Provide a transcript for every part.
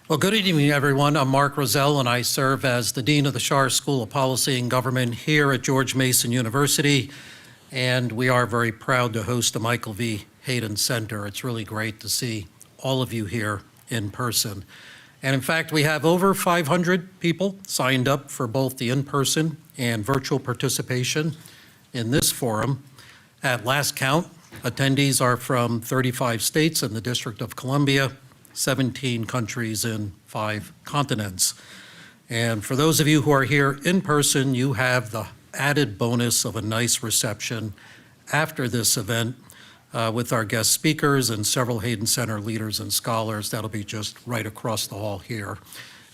Well, good evening, everyone. I'm Mark Rozelle, and I serve as the Dean of the Schar School of Policy and Government here at George Mason University. And we are very proud to host the Michael V. Hayden Center. It's really great to see all of you here in person. And in fact, we have over 500 people signed up for both the in-person and virtual participation in this forum. At last count, attendees are from 35 states and the District of Columbia, 17 countries in 5 continents. And for those of you who are here in person, you have the added bonus of a nice reception after this event with our guest speakers and several Hayden Center leaders and scholars. That'll be just right across the hall here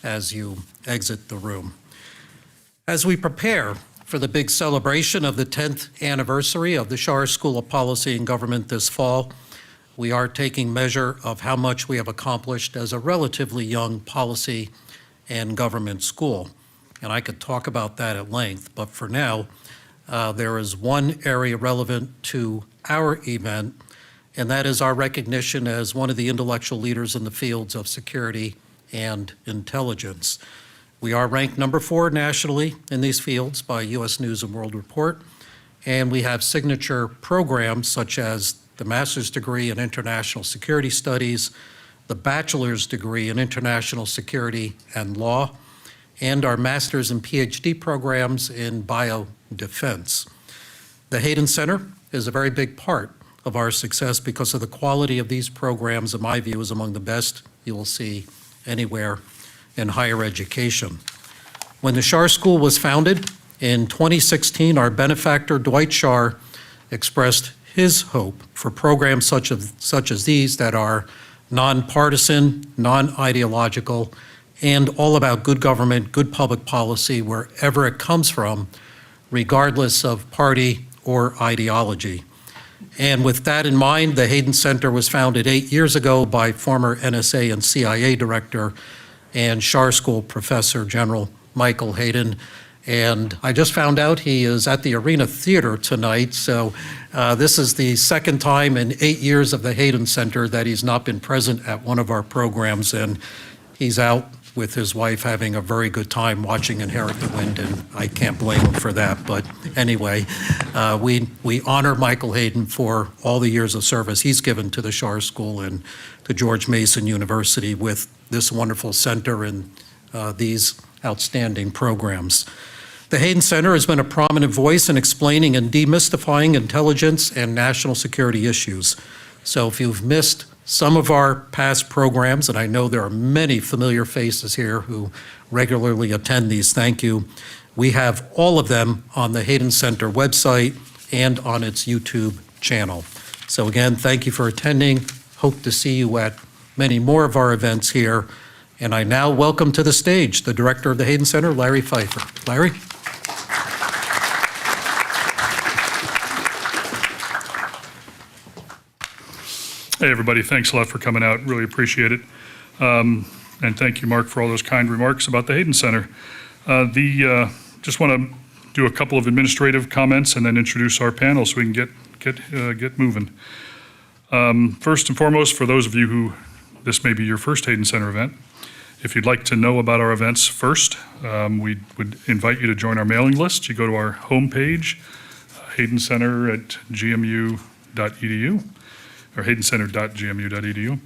as you exit the room. As we prepare for the big celebration of the 10th anniversary of the Schar School of Policy and Government this fall, we are taking measure of how much we have accomplished as a relatively young policy and government school. And I could talk about that at length, but for now, there is one area relevant to our event, and that is our recognition as one of the intellectual leaders in the fields of security and intelligence. We are ranked number 4 nationally in these fields by U.S. News and World Report, and we have signature programs such as the master's degree in international security studies, the bachelor's degree in international security and law, and our master's and PhD programs in biodefense. The Hayden Center is a very big part of our success because of the quality of these programs, in my view, is among the best you will see anywhere in higher education. When the Schar School was founded in 2016, our benefactor, Dwight Schar, expressed his hope for programs such as these that are nonpartisan, non-ideological, and all about good government, good public policy, wherever it comes from, regardless of party or ideology. And with that in mind, the Hayden Center was founded 8 years ago by former NSA and CIA director and Schar School professor, General Michael Hayden. And I just found out he is at the Arena Theater tonight, so this is the second time in 8 years of the Hayden Center that he's not been present at one of our programs, and he's out with his wife having a very good time watching Inherit the Wind, and I can't blame him for that. But anyway, we honor Michael Hayden for all the years of service he's given to the Schar School and to George Mason University with this wonderful center and these outstanding programs. The Hayden Center has been a prominent voice in explaining and demystifying intelligence and national security issues. So if you've missed some of our past programs, and I know there are many familiar faces here who regularly attend these, thank you. We have all of them on the Hayden Center website and on its YouTube channel. So again, thank you for attending. Hope to see you at many more of our events here. And I now welcome to the stage the director of the Hayden Center, Larry Pfeiffer. Larry? Hey, everybody. Thanks a lot for coming out. Really appreciate it. And thank you, Mark, for all those kind remarks about the Hayden Center. Just want to do a couple of administrative comments and then introduce our panel so we can get moving. First and foremost, for those of you who this may be your first Hayden Center event, if you'd like to know about our events first, we would invite you to join our mailing list. You go to our homepage, haydencenter@gmu.edu. or haydencenter.gmu.edu,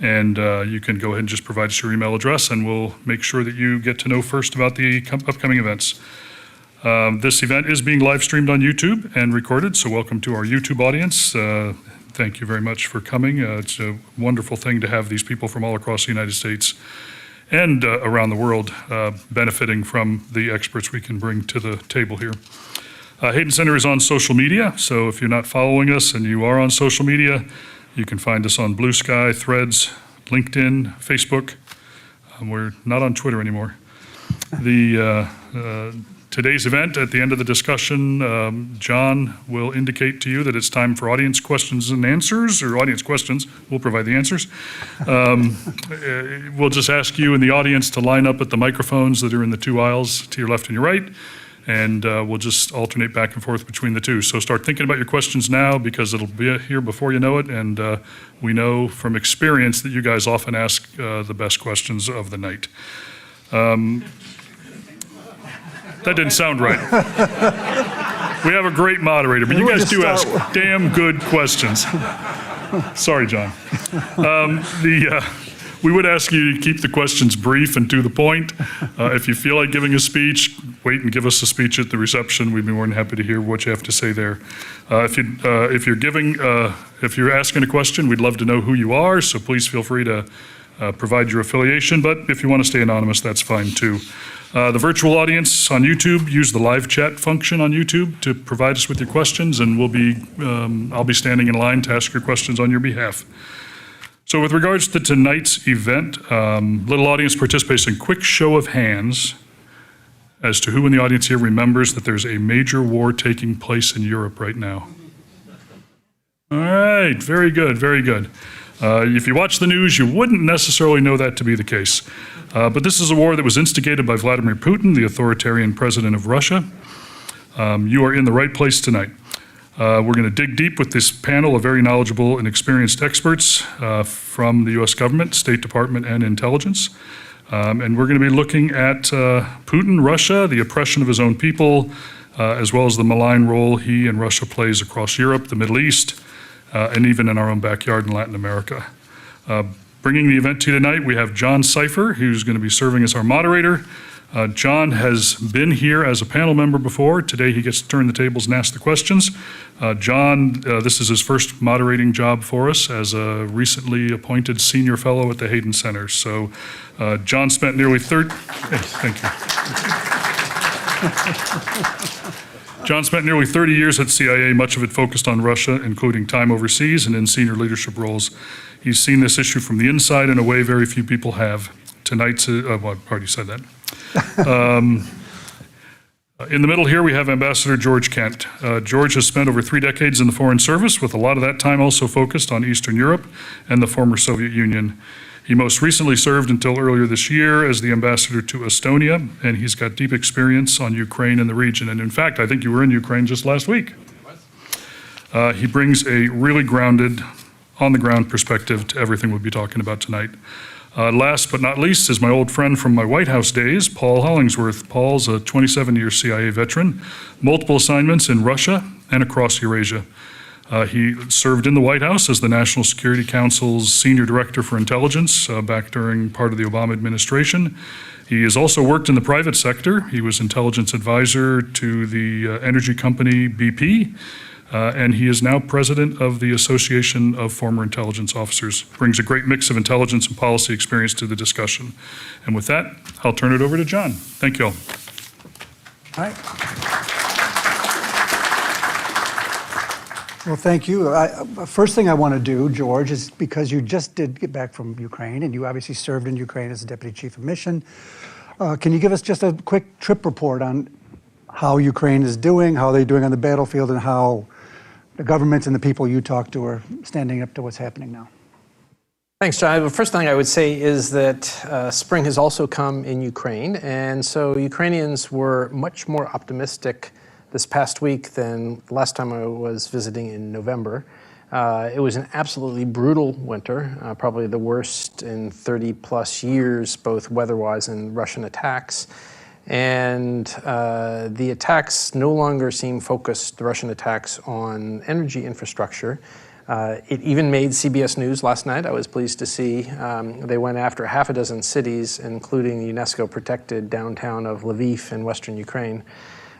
and you can go ahead and just provide us your email address, and we'll make sure that you get to know first about the upcoming events. This event is being live streamed on YouTube and recorded, so welcome to our YouTube audience. Thank you very much for coming. It's a wonderful thing to have these people from all across the United States and around the world benefiting from the experts we can bring to the table here. Hayden Center is on social media, so if you're not following us and you are on social media, you can find us on Blue Sky, Threads, LinkedIn, Facebook. We're not on Twitter anymore. Today's event, at the end of the discussion, John will indicate to you that it's time for audience questions and answers, or audience questions. We'll provide the answers. We'll just ask you in the audience to line up at the microphones that are in the 2 aisles to your left and your right. and we'll just alternate back and forth between the two. So start thinking about your questions now, because it'll be here before you know it, and we know from experience that you guys often ask the best questions of the night. That didn't sound right. We have a great moderator, but you guys do ask damn good questions. Sorry, John. We would ask you to keep the questions brief and to the point. If you feel like giving a speech, wait and give us a speech at the reception. We'd be more than happy to hear what you have to say there. If you're asking a question, we'd love to know who you are, so please feel free to provide your affiliation, but if you want to stay anonymous, that's fine too. The virtual audience on YouTube, use the live chat function on YouTube to provide us with your questions, and I'll be standing in line to ask your questions on your behalf. So with regards to tonight's event, little audience participation, quick show of hands as to who in the audience here remembers that there's a major war taking place in Europe right now. All right, very good, very good. If you watch the news, you wouldn't necessarily know that to be the case. But this is a war that was instigated by Vladimir Putin, the authoritarian president of Russia. You are in the right place tonight. We're going to dig deep with this panel of very knowledgeable and experienced experts from the U.S. government, State Department, and intelligence. And we're going to be looking at Putin, Russia, the oppression of his own people, as well as the malign role he and Russia plays across Europe, the Middle East, and even in our own backyard in Latin America. Bringing the event to you tonight, we have John Cipher, who's going to be serving as our moderator. John has been here as a panel member before. Today he gets to turn the tables and ask the questions. John, this is his first moderating job for us as a recently appointed senior fellow at the Hayden Center. So John spent nearly 30, thank you. John spent nearly 30 years at CIA, much of it focused on Russia, including time overseas and in senior leadership roles. He's seen this issue from the inside in a way very few people have. Tonight's, well, I've already said that. In the middle here, we have Ambassador George Kent. George has spent over 3 decades in the Foreign Service, with a lot of that time also focused on Eastern Europe and the former Soviet Union. He most recently served until earlier this year as the ambassador to Estonia, and he's got deep experience on Ukraine and the region. And in fact, I think you were in Ukraine just last week. He brings a really grounded, on-the-ground perspective to everything we'll be talking about tonight. Last but not least is my old friend from my White House days, Paul Hollingsworth. Paul's a 27-year CIA veteran, multiple assignments in Russia and across Eurasia. He served in the White House as the National Security Council's Senior Director for Intelligence back during part of the Obama administration. He has also worked in the private sector. He was intelligence advisor to the energy company BP, and he is now president of the Association of Former Intelligence Officers. Brings a great mix of intelligence and policy experience to the discussion. And with that, I'll turn it over to John. Thank you all. All right. Well, thank you. First thing I want to do, George, is because you just did get back from Ukraine, and you obviously served in Ukraine as the Deputy Chief of Mission. Can you give us just a quick trip report on how Ukraine is doing, how they're doing on the battlefield, and how the governments and the people you talk to are standing up to what's happening now? Thanks, John. The first thing I would say is that spring has also come in Ukraine, and so Ukrainians were much more optimistic this past week than the last time I was visiting in November. It was an absolutely brutal winter, probably the worst in 30 plus years, both weather-wise and Russian attacks. And the attacks no longer seem focused, the Russian attacks, on energy infrastructure. It even made CBS News last night. I was pleased to see they went after half a dozen cities, including the UNESCO-protected downtown of Lviv in western Ukraine.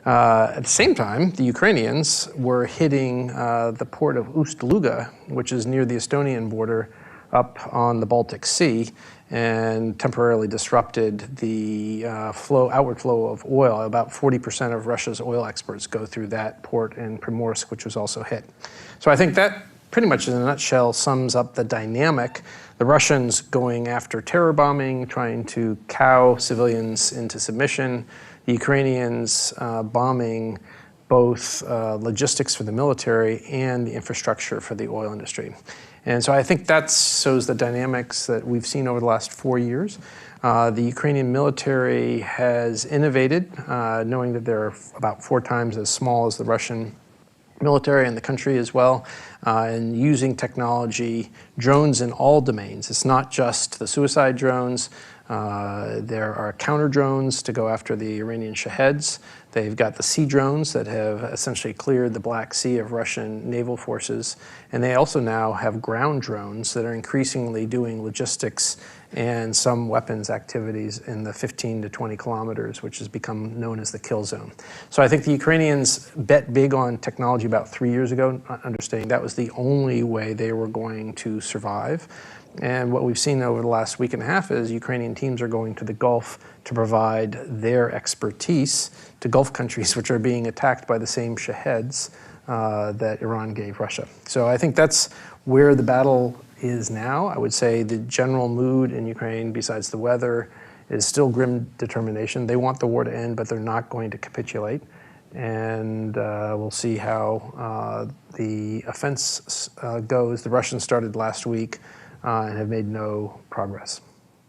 At the same time, the Ukrainians were hitting the port of Ust-Luga, which is near the Estonian border, up on the Baltic Sea, and temporarily disrupted the outward flow of oil. About 40% of Russia's oil exports go through that port in Primorsk, which was also hit. So I think that pretty much in a nutshell sums up the dynamic. The Russians going after terror bombing, trying to cow civilians into submission. The Ukrainians bombing both logistics for the military and the infrastructure for the oil industry. And so I think that shows the dynamics that we've seen over the last 4 years. The Ukrainian military has innovated, knowing that they're about 4 times as small as the Russian military and the country as well, and using technology, drones in all domains. It's not just the suicide drones. There are counter drones to go after the Iranian Shaheds. They've got the sea drones that have essentially cleared the Black Sea of Russian naval forces. And they also now have ground drones that are increasingly doing logistics and some weapons activities in the 15 to 20 kilometers, which has become known as the kill zone. So I think the Ukrainians bet big on technology about 3 years ago, understanding that was the only way they were going to survive. And what we've seen over the last week and a half is Ukrainian teams are going to the Gulf to provide their expertise to Gulf countries which are being attacked by the same Shaheds that Iran gave Russia. So I think that's where the battle is now. I would say the general mood in Ukraine, besides the weather, is still grim determination. They want the war to end, but they're not going to capitulate. And we'll see how the offense goes. The Russians started last week and have made no progress.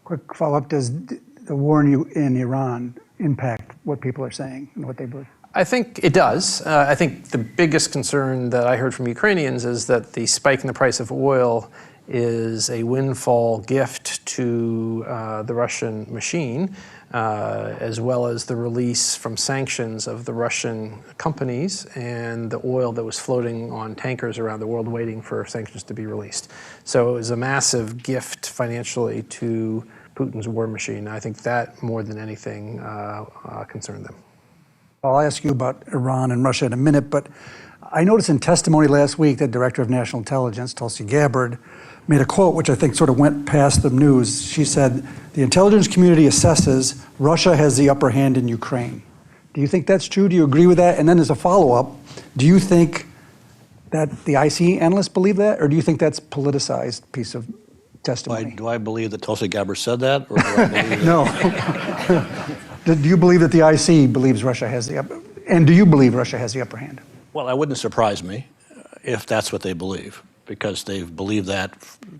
Quick follow-up, does the war in Iran impact what people are saying and what they believe? I think it does. I think the biggest concern that I heard from Ukrainians is that the spike in the price of oil is a windfall gift to the Russian machine, as well as the release from sanctions of the Russian companies and the oil that was floating on tankers around the world waiting for sanctions to be released. So it was a massive gift financially to Putin's war machine. I think that, more than anything, concerned them. I'll ask you about Iran and Russia in a minute, but I noticed in testimony last week that Director of National Intelligence, Tulsi Gabbard, made a quote which I think sort of went past the news. She said, "The intelligence community assesses Russia has the upper hand in Ukraine." Do you think that's true? Do you agree with that? And then as a follow-up, do you think that the IC analysts believe that, or do you think that's politicized piece of testimony? Do I believe that Tulsi Gabbard said that, or do I believe No. Do you believe that the IC believes Russia has the upper, and do you believe Russia has the upper hand? Well, that wouldn't surprise me if that's what they believe, because they've believed that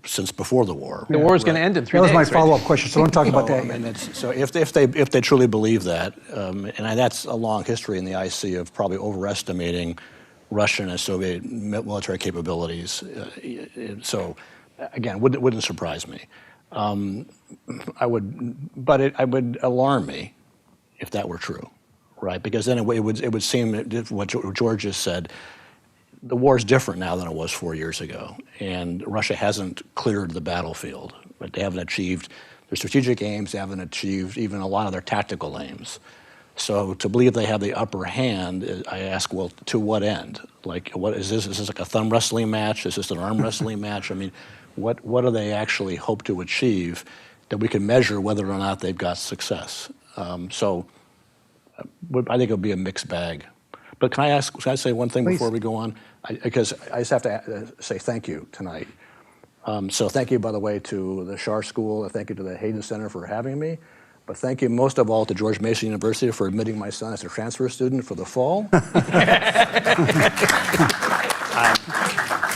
since before the war. The war is going to end in 3 days. That was my right? follow-up question, so don't talk about that I yet. mean, so if they truly believe that, and that's a long history in the IC of probably overestimating Russian and Soviet military capabilities. So again, it wouldn't surprise me. I would alarm me if that were true, right? Because then it would seem what George just said. The war is different now than it was 4 years ago, and Russia hasn't cleared the battlefield. But they haven't achieved their strategic aims. They haven't achieved even a lot of their tactical aims. So to believe they have the upper hand, I ask, well, to what end? Like, what is this? Is this like a thumb wrestling match? Is this an arm wrestling match? I mean, what do they actually hope to achieve that we can measure whether or not they've got success? So I think it'll be a mixed bag. But can I say one thing Please. before we go on? Because I just have to say thank you tonight. So thank you, by the way, to the Schar School, and thank you to the Hayden Center for having me. But thank you most of all to George Mason University for admitting my son as a transfer student for the fall.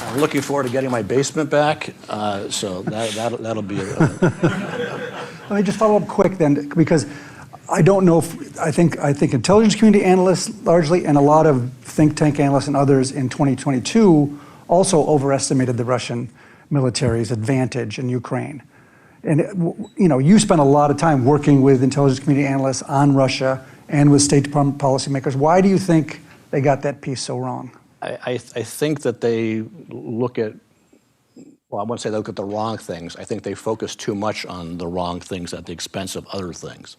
I'm looking forward to getting my basement back, so that'll be Let me just follow up quick then, because I don't know if, I think intelligence community analysts largely, and a lot of think tank analysts and others in 2022 also overestimated the Russian military's advantage in Ukraine. And you spent a lot of time working with intelligence community analysts on Russia and with State Department policymakers. Why do you think they got that piece so wrong? I think that they look at, well, I wouldn't say they look at the wrong things. I think they focus too much on the wrong things at the expense of other things.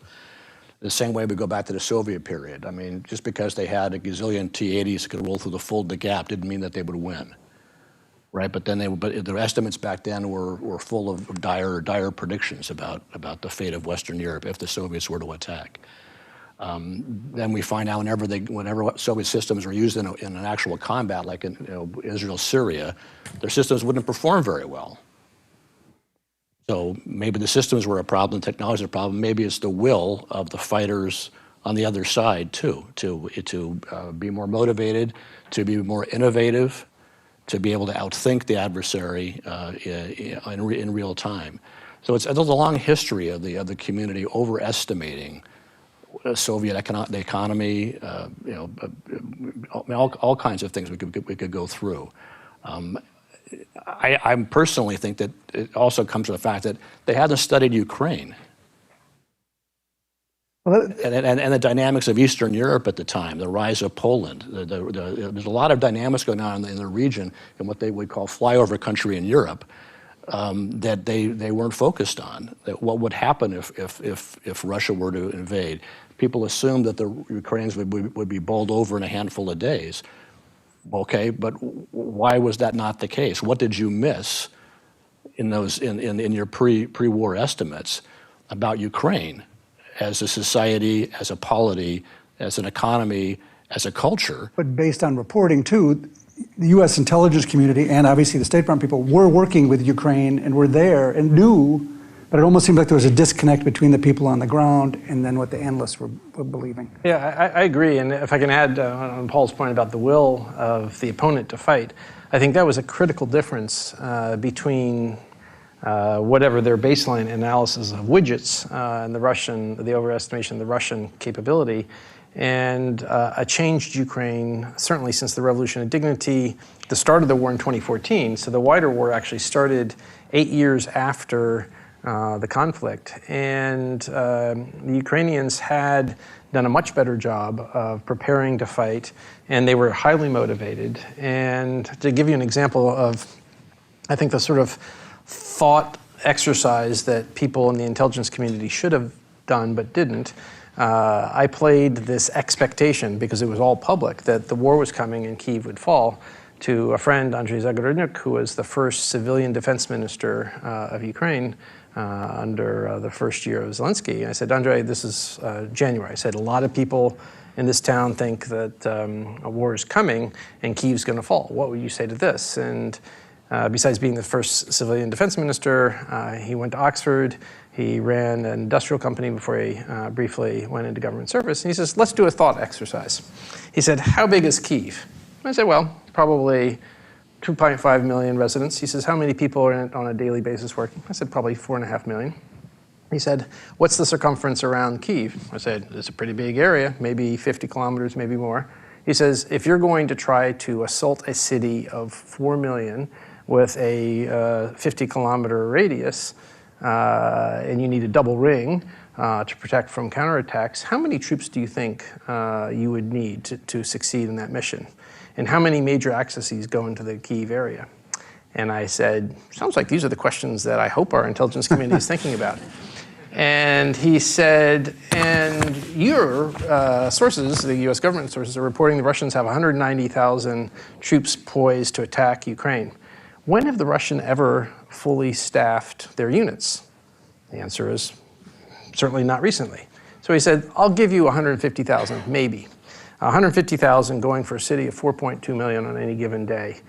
The same way we go back to the Soviet period. I mean, just because they had a gazillion T-80s that could roll through the Fulda Gap didn't mean that they would win, right? But then their estimates back then were full of dire predictions about the fate of Western Europe if the Soviets were to attack. Then we find out whenever Soviet systems were used in an actual combat, like in Israel, Syria, their systems wouldn't perform very well. So maybe the systems were a problem, technology was a problem. Maybe it's the will of the fighters on the other side too, to be more motivated, to be more innovative, to be able to outthink the adversary in real time. So there's a long history of the community overestimating Soviet the economy, all kinds of things we could go through. I personally think that it also comes from the fact that they hadn't studied Ukraine. Well, And the dynamics of Eastern Europe at the time, the rise of Poland. There's a lot of dynamics going on in the region in what they would call flyover country in Europe that they weren't focused on. That what would happen if Russia were to invade? People assumed that the Ukrainians would be bowled over in a handful of days. Okay, but why was that not the case? What did you miss in your pre-war estimates about Ukraine as a society, as a polity, as an economy, as a culture? but based on reporting too, the U.S. intelligence community and obviously the State Department people were working with Ukraine and were there and knew, but it almost seemed like there was a disconnect between the people on the ground and then what the analysts were believing. Yeah, I agree. And if I can add on Paul's point about the will of the opponent to fight, I think that was a critical difference between whatever their baseline analysis of widgets and the overestimation of the Russian capability, and a changed Ukraine, certainly since the Revolution of Dignity, the start of the war in 2014. So the wider war actually started 8 years after the conflict. And the Ukrainians had done a much better job of preparing to fight, and they were highly motivated. And to give you an example of, I think, the sort of thought exercise that people in the intelligence community should have done but didn't, I played this expectation, because it was all public, that the war was coming and Kyiv would fall, to a friend, Andrei Zagorodnyuk, who was the first civilian defense minister of Ukraine under the first year of Zelensky. And I said, Andrei, this is January. I said, a lot of people in this town think that a war is coming and Kyiv's going to fall. What would you say to this? And besides being the first civilian defense minister, he went to Oxford. He ran an industrial company before he briefly went into government service. And he says, let's do a thought exercise. He said, how big is Kyiv? I said, well, probably 2.5 million residents. He says, how many people are in it on a daily basis working? I said, probably 4.5 million. He said, what's the circumference around Kyiv? I said, it's a pretty big area, maybe 50 kilometers, maybe more. He says, if you're going to try to assault a city of 4 million with a 50-kilometer radius, and you need a double ring to protect from counterattacks, how many troops do you think you would need to succeed in that mission? And how many major accesses go into the Kyiv area? And I said, sounds like these are the questions that I hope our intelligence community is thinking about. And he said, and your sources, the US government sources, are reporting the Russians have 190,000 troops poised to attack Ukraine. When have the Russians ever fully staffed their units? The answer is certainly not recently. So he said, I'll give you 150,000, maybe. 150,000 going for a city of 4.2 million on any given day.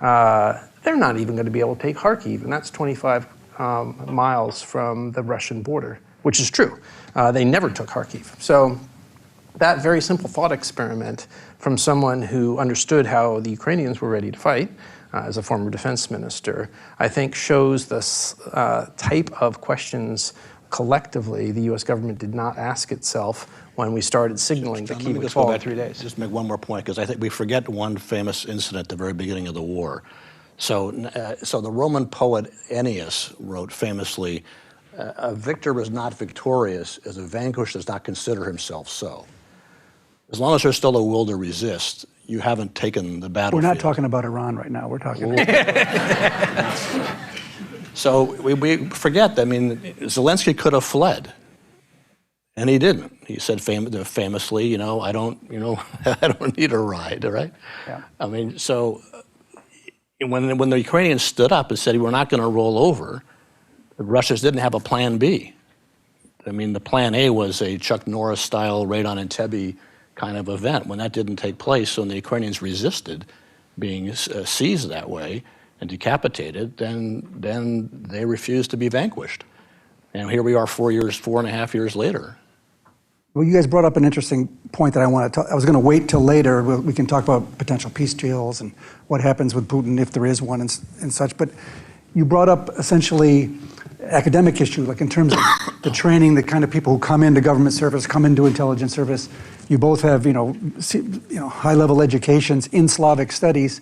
They're not even going to be able to take Kharkiv, and that's 25 miles from the Russian border, which is true. They never took Kharkiv. So that very simple thought experiment from someone who understood how the Ukrainians were ready to fight, as a former defense minister, I think shows this type of questions collectively the U.S. government did not ask itself when we started signaling that Kyiv would fall in 3 days. Just make one more point, because I think we forget one famous incident at the very beginning of the war. So the Roman poet Ennius wrote famously, a victor is not victorious as a vanquished does not consider himself so. As long as there's still a will to resist, you haven't taken the battlefield. We're not talking about Iran right now. We're talking So we forget that, I mean, Zelensky could have fled, and he didn't. He said famously, I don't need a ride, right? Yeah. I mean, so when the Ukrainians stood up and said we're not going to roll over, the Russians didn't have a plan B. I mean, the plan A was a Chuck Norris-style raid on Entebbe kind of event. When that didn't take place, and the Ukrainians resisted being seized that way and decapitated, then they refused to be vanquished. And here we are 4.5 years later. Well, you guys brought up an interesting point that I want to talk. I was going to wait till later. We can talk about potential peace deals and what happens with Putin if there is one and such. But you brought up essentially academic issue, like in terms of the training, the kind of people who come into government service, come into intelligence service. You both have, high-level educations in Slavic studies.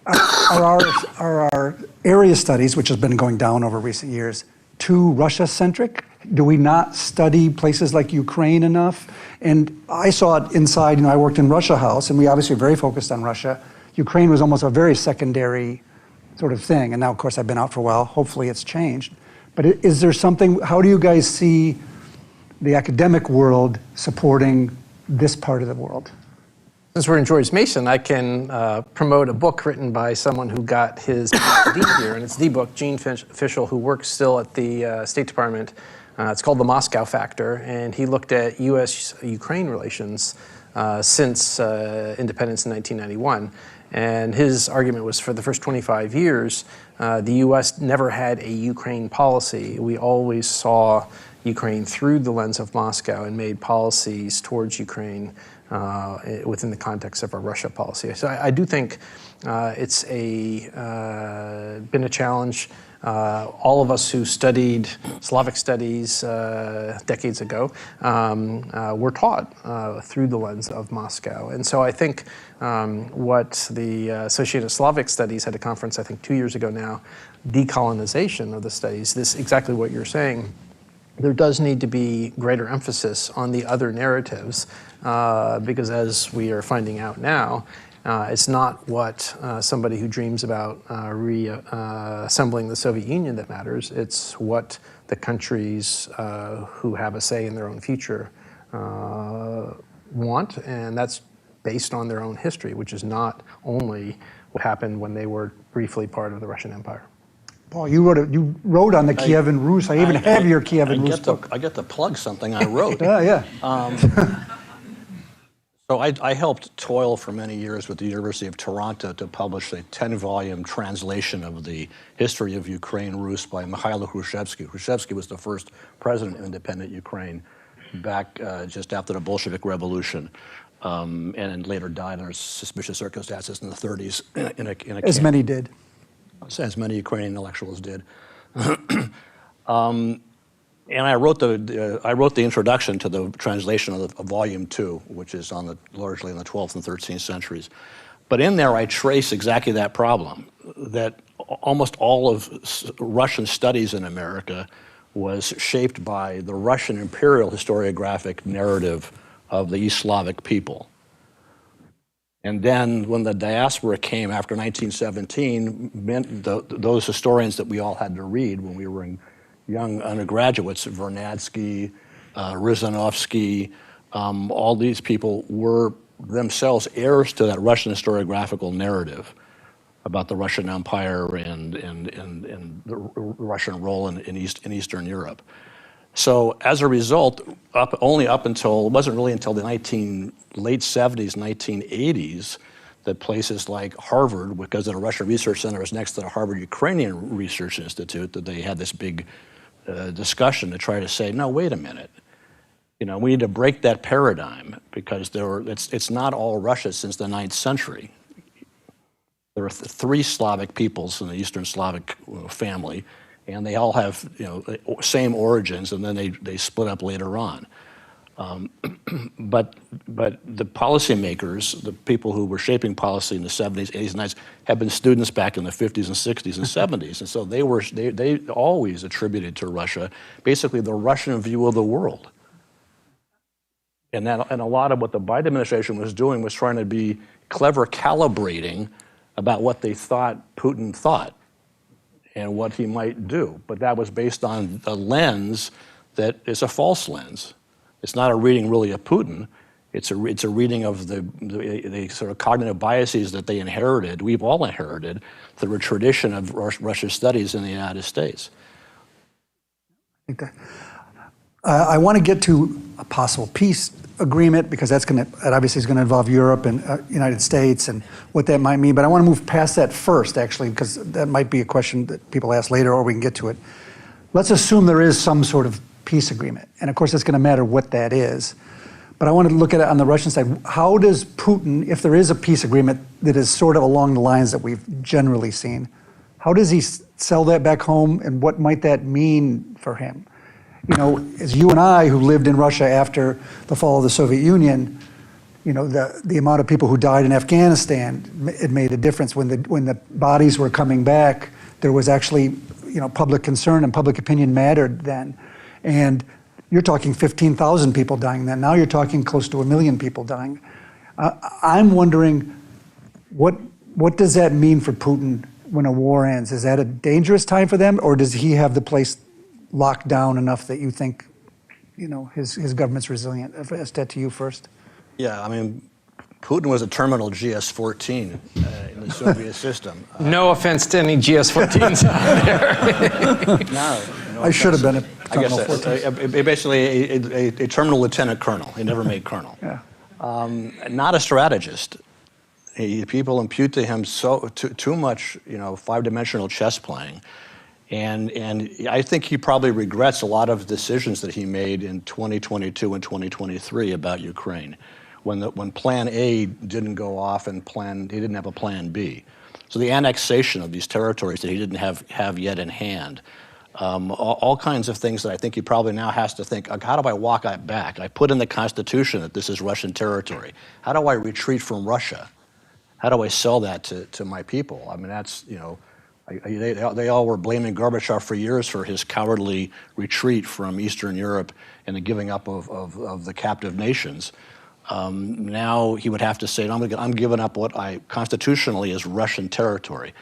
Are our area studies, which has been going down over recent years, too Russia-centric? Do we not study places like Ukraine enough? And I saw it inside, I worked in Russia House, and we obviously are very focused on Russia. Ukraine was almost a very secondary sort of thing. And now, of course, I've been out for a while. Hopefully it's changed. But is there something, how do you guys see the academic world supporting this part of the world? Since we're in George Mason, I can promote a book written by someone who got his PhD here, and it's the book, Gene Fishel, who works still at the State Department. It's called The Moscow Factor, and he looked at U.S.-Ukraine relations since independence in 1991. And his argument was for the first 25 years, the U.S. never had a Ukraine policy. We always saw Ukraine through the lens of Moscow and made policies towards Ukraine within the context of our Russia policy. So I do think it's been a challenge. All of us who studied Slavic studies decades ago were taught through the lens of Moscow. And so I think what the Associated Slavic Studies had a conference, I think 2 years ago now, decolonization of the studies, this exactly what you're saying. There does need to be greater emphasis on the other narratives because as we are finding out now, it's not what somebody who dreams about reassembling the Soviet Union that matters. It's what the countries who have a say in their own future want, and that's based on their own history, which is not only what happened when they were briefly part of the Russian Empire. Paul, you wrote on the Kievan Rus. I even have your Kievan Rus book. I get to plug something I wrote. Yeah. So I helped toil for many years with the University of Toronto to publish a 10-volume translation of the history of Ukraine Rus by Mikhailo Hrushevsky. Hrushevsky was the first president of independent Ukraine back just after the Bolshevik Revolution, and later died under suspicious circumstances in the 30s in a As many did. As many Ukrainian intellectuals did. And I wrote the introduction to the translation of Volume 2, which is largely in the 12th and 13th centuries. But in there, I trace exactly that problem, that almost all of Russian studies in America was shaped by the Russian imperial historiographic narrative of the East Slavic people. And then when the diaspora came after 1917, those historians that we all had to read when we were young undergraduates, Vernadsky, Rizanovsky, all these people were themselves heirs to that Russian historiographical narrative about the Russian Empire and the Russian role in Eastern Europe. So as a result, it wasn't really until the late 70s, 1980s, that places like Harvard, because the Russian Research Center is next to the Harvard Ukrainian Research Institute, that they had this big discussion to try to say, no, wait a minute. We need to break that paradigm because it's not all Russia since the 9th century. There are three Slavic peoples in the Eastern Slavic family, and they all have same origins, and then they split up later on. But the policymakers, the people who were shaping policy in the 70s, 80s, and 90s, have been students back in the 50s and 60s and 70s, and so they always attributed to Russia basically the Russian view of the world. And a lot of what the Biden administration was doing was trying to be clever calibrating about what they thought Putin thought and what he might do. But that was based on a lens that is a false lens. It's not a reading really of Putin. It's a reading of the sort of cognitive biases that they inherited, we've all inherited, through a tradition of Russian studies in the United States. I want to get to a possible peace agreement because that obviously is going to involve Europe and United States and what that might mean. But I want to move past that first, actually, because that might be a question that people ask later, or we can get to it. Let's assume there is some sort of peace agreement. And of course, it's going to matter what that is. But I want to look at it on the Russian side. How does Putin, if there is a peace agreement that is sort of along the lines that we've generally seen, how does he sell that back home, and what might that mean for him? You know, as you and I, who lived in Russia after the fall of the Soviet Union, you know, the amount of people who died in Afghanistan, it made a difference. When the bodies were coming back, there was actually, you know, public concern, and public opinion mattered then. And you're talking 15,000 people dying then. Now you're talking close to 1 million people dying. I'm wondering, what does that mean for Putin when a war ends? Is that a dangerous time for them, or does he have the place locked down enough that you think, you know, his government's resilient? If I ask that to you first. Yeah, I mean, Putin was a terminal GS-14 in the Soviet system. No offense to any GS-14s out there. No I should have been a I guess terminal 14. basically a terminal lieutenant colonel. He never made colonel. Yeah. Not a strategist. People impute to him too much, you know, five-dimensional chess playing. And I think he probably regrets a lot of decisions that he made in 2022 and 2023 about Ukraine, when Plan A didn't go off and he didn't have a Plan B. So the annexation of these territories that he didn't have yet in hand, all kinds of things that I think he probably now has to think, how do I walk that back? I put in the Constitution that this is Russian territory. How do I retreat from Russia? How do I sell that to my people? I mean, that's, you know, they all were blaming Gorbachev for years for his cowardly retreat from Eastern Europe and the giving up of the captive nations. Now he would have to say, I'm giving up what constitutionally is Russian territory.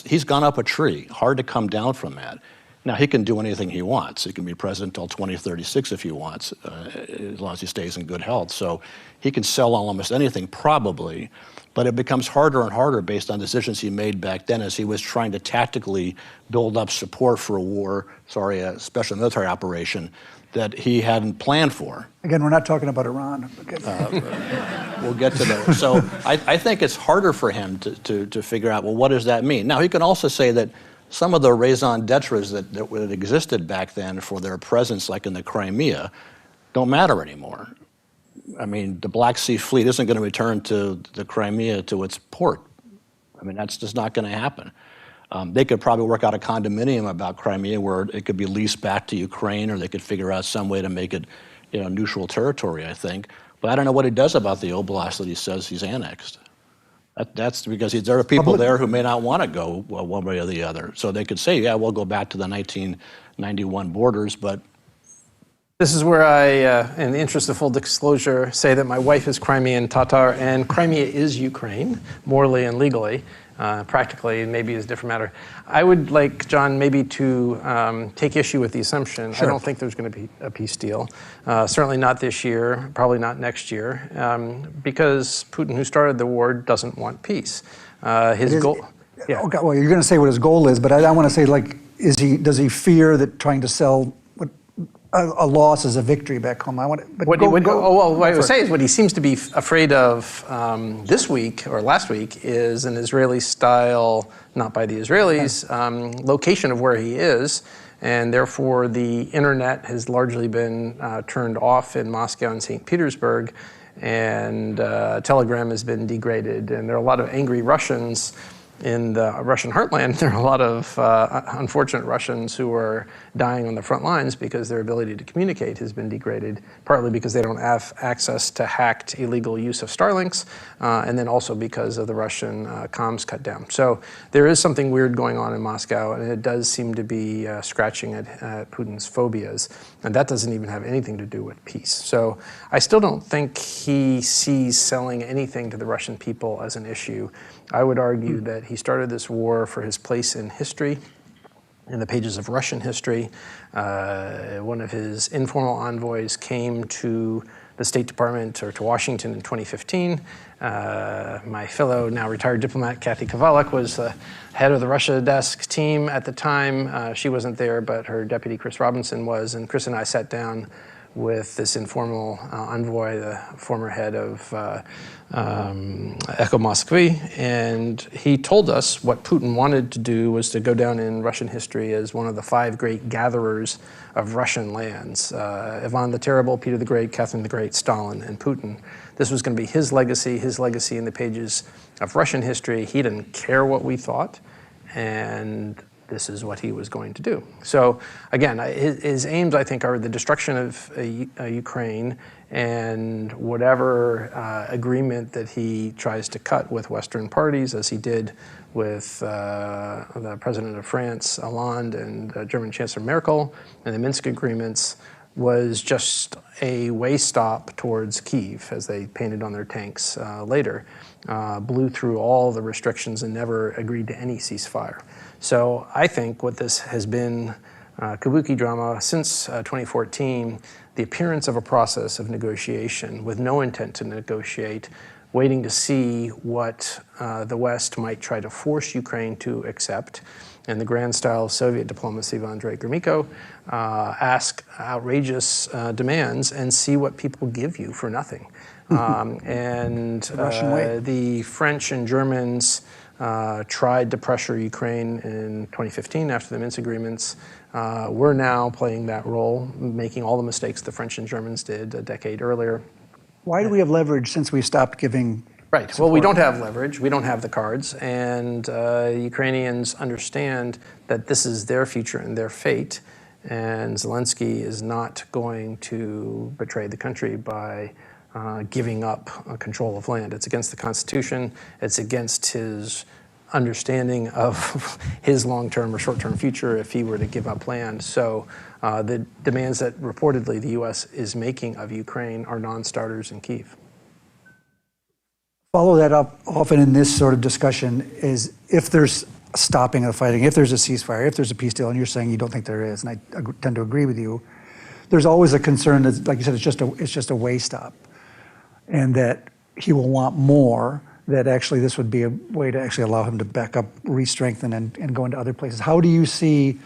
He's gone up a tree. Hard to come down from that. Now, he can do anything he wants. He can be president until 2036 if he wants, as long as he stays in good health. So he can sell almost anything, probably, but it becomes harder and harder based on decisions he made back then as he was trying to tactically build up support for a special military operation that he hadn't planned for. Again, we're not talking about Iran. Okay. We'll get to that. So I think it's harder for him to figure out, well, what does that mean? Now, he can also say that some of the raison d'etres that existed back then for their presence, like in the Crimea, don't matter anymore. I mean, the Black Sea Fleet isn't going to return to the Crimea to its port. I mean, that's just not going to happen. They could probably work out a condominium about Crimea where it could be leased back to Ukraine, or they could figure out some way to make it, you know, neutral territory, I think. But I don't know what he does about the oblast that he says he's annexed. That's because there are people there who may not want to go one way or the other. So they could say, yeah, we'll go back to the 1991 borders, but... This is where I, in the interest of full disclosure, say that my wife is Crimean Tatar, and Crimea is Ukraine, morally and legally. Practically, maybe is a different matter. I would like, John, maybe to take issue with the assumption. Sure. I don't think there's going to be a peace deal. Certainly not this year, probably not next year, because Putin, who started the war, doesn't want peace. His goal... Yeah. Okay, well, you're going to say what his goal is, but I want to say, like, does he fear that trying to sell a loss is a victory back home? What I would say is what he seems to be afraid of this week or last week is an Israeli-style, not by the Israelis, location of where he is, and therefore the internet has largely been turned off in Moscow and St. Petersburg, and Telegram has been degraded, and there are a lot of angry Russians in the Russian heartland. There are a lot of unfortunate Russians who are dying on the front lines because their ability to communicate has been degraded, partly because they don't have access to hacked illegal use of Starlinks, and then also because of the Russian comms cut down. So there is something weird going on in Moscow, and it does seem to be scratching at Putin's phobias, and that doesn't even have anything to do with peace. So I still don't think he sees selling anything to the Russian people as an issue. I would argue that he started this war for his place in history, in the pages of Russian history. One of his informal envoys came to the State Department or to Washington in 2015. My fellow, now retired diplomat, Kathy Kavalek, was the head of the Russia desk team at the time. She wasn't there, but her deputy, Chris Robinson, was. And Chris and I sat down with this informal envoy, the former head of Echo Moskvy, and he told us what Putin wanted to do was to go down in Russian history as one of the 5 great gatherers of Russian lands. Ivan the Terrible, Peter the Great, Catherine the Great, Stalin, and Putin. This was going to be his legacy in the pages of Russian history. He didn't care what we thought, and this is what he was going to do. So again, his aims, I think, are the destruction of Ukraine and whatever agreement that he tries to cut with Western parties, as he did with the President of France, Hollande, and German Chancellor Merkel, and the Minsk agreements, was just a way stop towards Kyiv, as they painted on their tanks later, blew through all the restrictions and never agreed to any ceasefire. So I think what this has been kabuki drama since 2014, the appearance of a process of negotiation with no intent to negotiate, waiting to see what the West might try to force Ukraine to accept. In the grand style of Soviet diplomacy of Andrei Gromyko, ask outrageous demands and see what people give you for nothing. And Russian way. the French and Germans tried to pressure Ukraine in 2015 after the Minsk agreements. We're now playing that role, making all the mistakes the French and Germans did a decade earlier. Why do we have leverage since we stopped giving? Right. Well, we don't have leverage. We don't have the cards. And Ukrainians understand that this is their future and their fate. And Zelensky is not going to betray the country by giving up control of land. It's against the Constitution. It's against his understanding of his long-term or short-term future if he were to give up land. So the demands that reportedly the U.S. is making of Ukraine are non-starters in Kyiv. Follow that up often in this sort of discussion is if there's a stopping of the fighting, if there's a ceasefire, if there's a peace deal, and you're saying you don't think there is, and I tend to agree with you, there's always a concern that, like you said, it's just a way stop, and that he will want more, that actually this would be a way to actually allow him to back up, re-strengthen, and go into other places. How do you see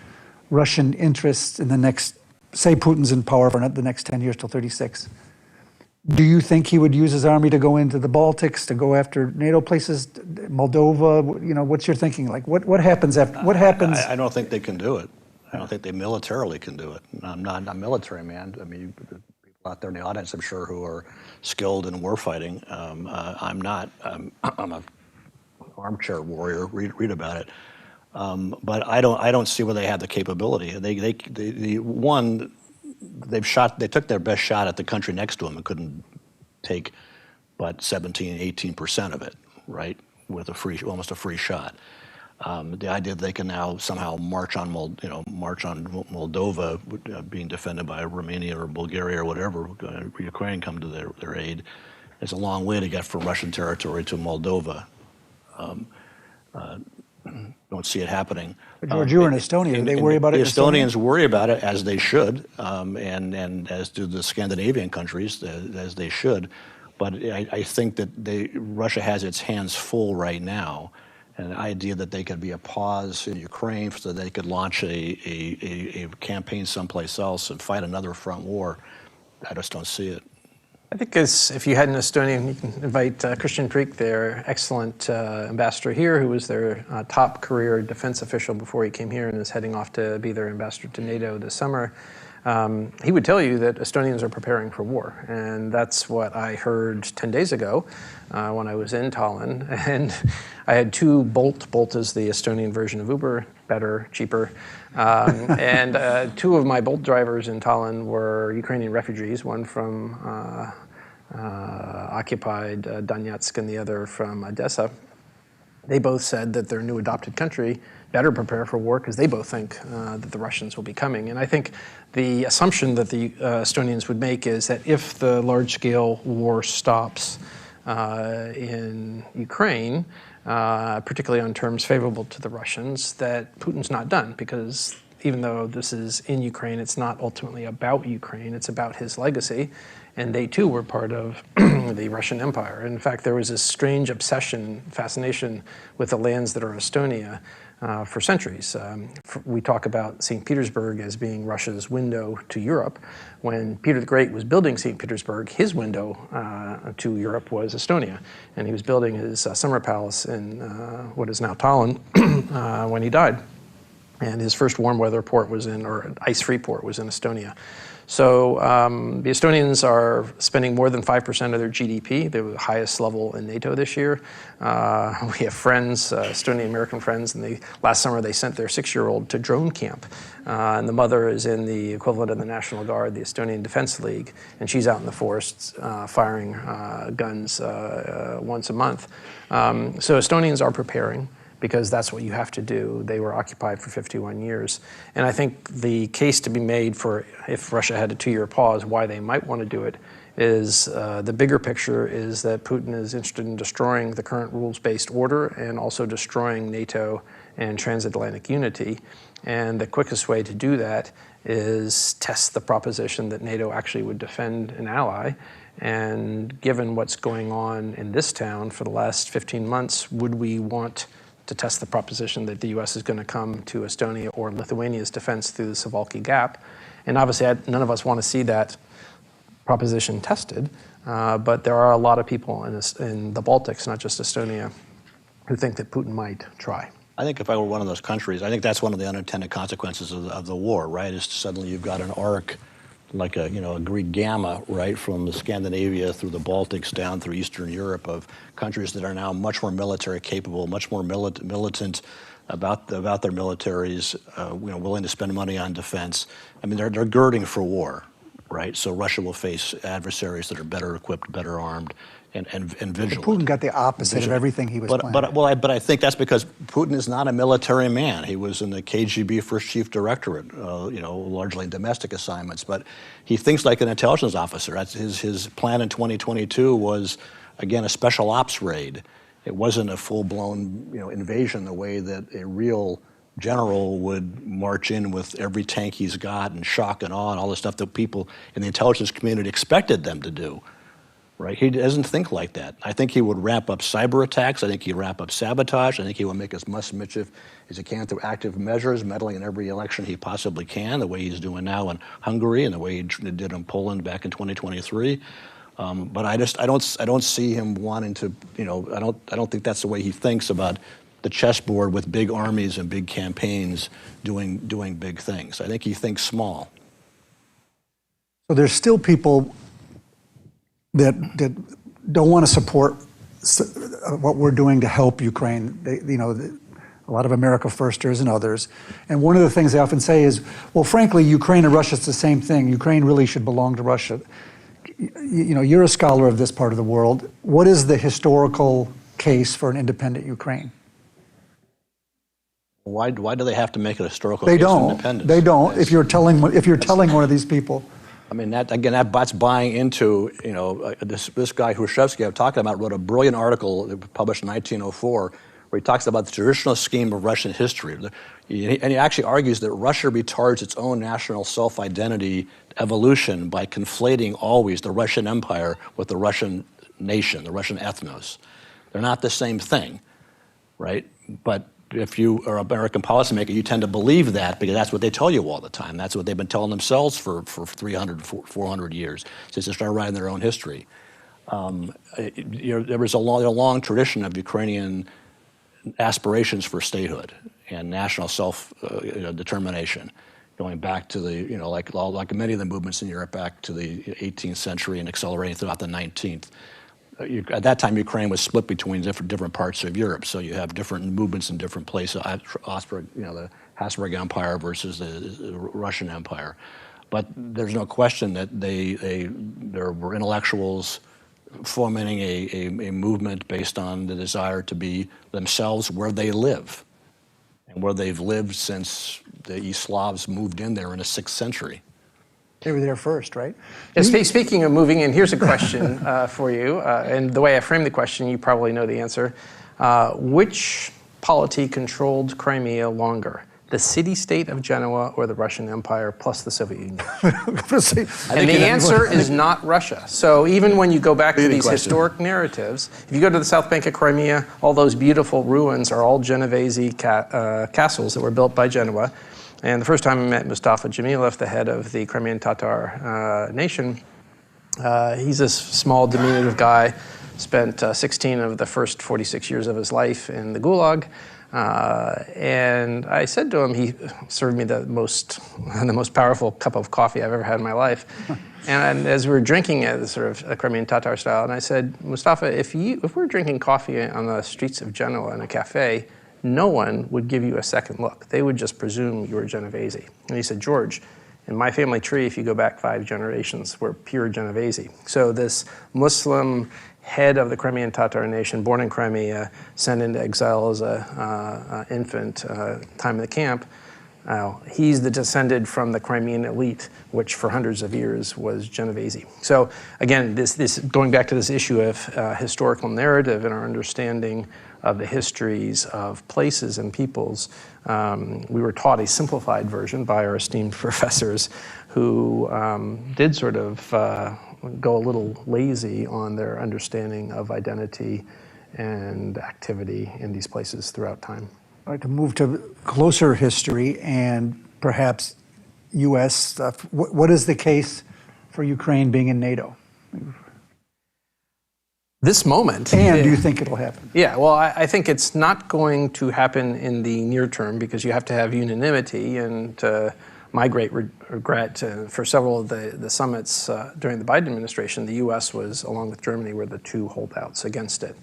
Russian interests in the next, say Putin's in power for the next 10 years till 36? Do you think he would use his army to go into the Baltics, to go after NATO places, Moldova? You know, what's your thinking? Like, what happens after? What happens? I don't think they can do it. I don't think they militarily can do it. I'm not a military man. I mean, people out there in the audience, I'm sure, who are skilled in war fighting. I'm not. I'm an armchair warrior. Read about it. But I don't see where they have the capability. They took their best shot at the country next to them and couldn't take but 17, 18% of it, right? With almost a free shot. The idea that they can now somehow march on Moldova, being defended by Romania or Bulgaria or whatever, Ukraine come to their aid. It's a long way to get from Russian territory to Moldova. Don't see it happening. But George, you were in Estonia. Do they worry about it? The Estonians worry about it, as they should, and as do the Scandinavian countries, as they should. But I think that Russia has its hands full right now. And the idea that they could be a pause in Ukraine so they could launch a campaign someplace else and fight another front war, I just don't see it. I think if you had an Estonian, you can invite Christian Priek, their excellent ambassador here, who was their top career defense official before he came here and is heading off to be their ambassador to NATO this summer. He would tell you that Estonians are preparing for war. And that's what I heard 10 days ago when I was in Tallinn. And I had two Bolt. Bolt is the Estonian version of Uber, better, cheaper. And two of my Bolt drivers in Tallinn were Ukrainian refugees, one from occupied Donetsk and the other from Odessa. They both said that their new adopted country better prepare for war because they both think that the Russians will be coming. And I think the assumption that the Estonians would make is that if the large-scale war stops in Ukraine, particularly on terms favorable to the Russians, that Putin's not done because even though this is in Ukraine, it's not ultimately about Ukraine, it's about his legacy. And they too were part of the Russian Empire. In fact, there was this strange obsession, fascination with the lands that are Estonia for centuries. We talk about St. Petersburg as being Russia's window to Europe. When Peter the Great was building St. Petersburg, his window to Europe was Estonia. And he was building his summer palace in what is now Tallinn when he died. And his first warm weather port was or ice-free port was in Estonia. So the Estonians are spending more than 5% of their GDP. They're the highest level in NATO this year. We have friends, Estonian-American friends, and last summer they sent their 6-year-old to drone camp. And the mother is in the equivalent of the National Guard, the Estonian Defense League, and she's out in the forests firing guns once a month. So Estonians are preparing, because that's what you have to do. They were occupied for 51 years. And I think the case to be made for if Russia had a 2-year pause, why they might want to do it, is the bigger picture is that Putin is interested in destroying the current rules-based order and also destroying NATO and transatlantic unity. And the quickest way to do that is test the proposition that NATO actually would defend an ally. And given what's going on in this town for the last 15 months, would we want to test the proposition that the U.S. is going to come to Estonia or Lithuania's defense through the Suwalki Gap? And obviously, none of us want to see that proposition tested, but there are a lot of people in the Baltics, not just Estonia, who think that Putin might try. I think if I were one of those countries, I think that's one of the unintended consequences of the war, right? Is suddenly you've got an arc, like a Greek gamma, right, from the Scandinavia through the Baltics down through Eastern Europe, of countries that are now much more military capable, much more militant about their militaries, willing to spend money on defense. I mean, they're girding for war, right? So Russia will face adversaries that are better equipped, better armed, and vigilant. Putin got the opposite of everything he was planning. But I think that's because Putin is not a military man. He was in the KGB First Chief Directorate, largely domestic assignments. But he thinks like an intelligence officer. That's his plan in 2022 was, again, a special ops raid. It wasn't a full-blown invasion the way that a real general would march in with every tank he's got and shock and awe and all the stuff that people in the intelligence community expected them to do. Right? He doesn't think like that. I think he would ramp up cyber attacks. I think he'd ramp up sabotage. I think he would make as much mischief as he can through active measures, meddling in every election he possibly can, the way he's doing now in Hungary and the way he did in Poland back in 2023. But I don't see him wanting to. I don't think that's the way he thinks about the chessboard with big armies and big campaigns doing big things. I think he thinks small. So there's still people that don't want to support what we're doing to help Ukraine. A lot of America Firsters and others. And one of the things they often say is, well, frankly, Ukraine and Russia is the same thing. Ukraine really should belong to Russia. You're a scholar of this part of the world. What is the historical case for an independent Ukraine? Why do they have to make a historical case of independence? They don't. If you're telling one of these people. I mean, that's buying into, this guy Hrushevsky I'm talking about wrote a brilliant article published in 1904 where he talks about the traditional scheme of Russian history. And he actually argues that Russia retards its own national self-identity evolution by conflating always the Russian Empire with the Russian nation, the Russian ethnos. They're not the same thing, right? But if you are an American policymaker, you tend to believe that because that's what they tell you all the time. That's what they've been telling themselves for 300, 400 years since they started writing their own history. There was a long tradition of Ukrainian aspirations for statehood and national self-determination, going back to the, like many of the movements in Europe back to the 18th century and accelerating throughout the 19th. At that time, Ukraine was split between different parts of Europe, so you have different movements in different places. The Habsburg Empire versus the Russian Empire, but there's no question that there were intellectuals fomenting a movement based on the desire to be themselves where they live, and where they've lived since the East Slavs moved in there in the 6th century. They were there first, right? Speaking of moving in, here's a question for you. And the way I frame the question, you probably know the answer. Which polity controlled Crimea longer, the city-state of Genoa or the Russian Empire plus the Soviet Union? And think the it- answer is not Russia. So even when you go back to Leading these question. historic narratives, if you go to the south bank of Crimea, all those beautiful ruins are all Genovese castles that were built by Genoa. And the first time I met Mustafa Jamilov, the head of the Crimean Tatar nation, he's this small, diminutive guy, spent 16 of the first 46 years of his life in the Gulag. And I said to him, he served me the most powerful cup of coffee I've ever had in my life. And as we were drinking it, sort of a Crimean Tatar style, and I said, Mustafa, if we're drinking coffee on the streets of Genoa in a cafe, no one would give you a second look. They would just presume you were Genovese. And he said, George, in my family tree, if you go back 5 generations, we're pure Genovese. So this Muslim head of the Crimean Tatar nation, born in Crimea, sent into exile as an infant, time in the camp. He's the descended from the Crimean elite, which for hundreds of years was Genovese. So again, this going back to this issue of historical narrative and our understanding of the histories of places and peoples, we were taught a simplified version by our esteemed professors who did sort of go a little lazy on their understanding of identity and activity in these places throughout time. All right, to move to closer history and perhaps U.S. stuff, what is the case for Ukraine being in NATO? This moment. And do you think it'll happen? Yeah, well, I think it's not going to happen in the near term because you have to have unanimity. And my great regret for several of the summits during the Biden administration, the U.S. was, along with Germany, were the two holdouts against it.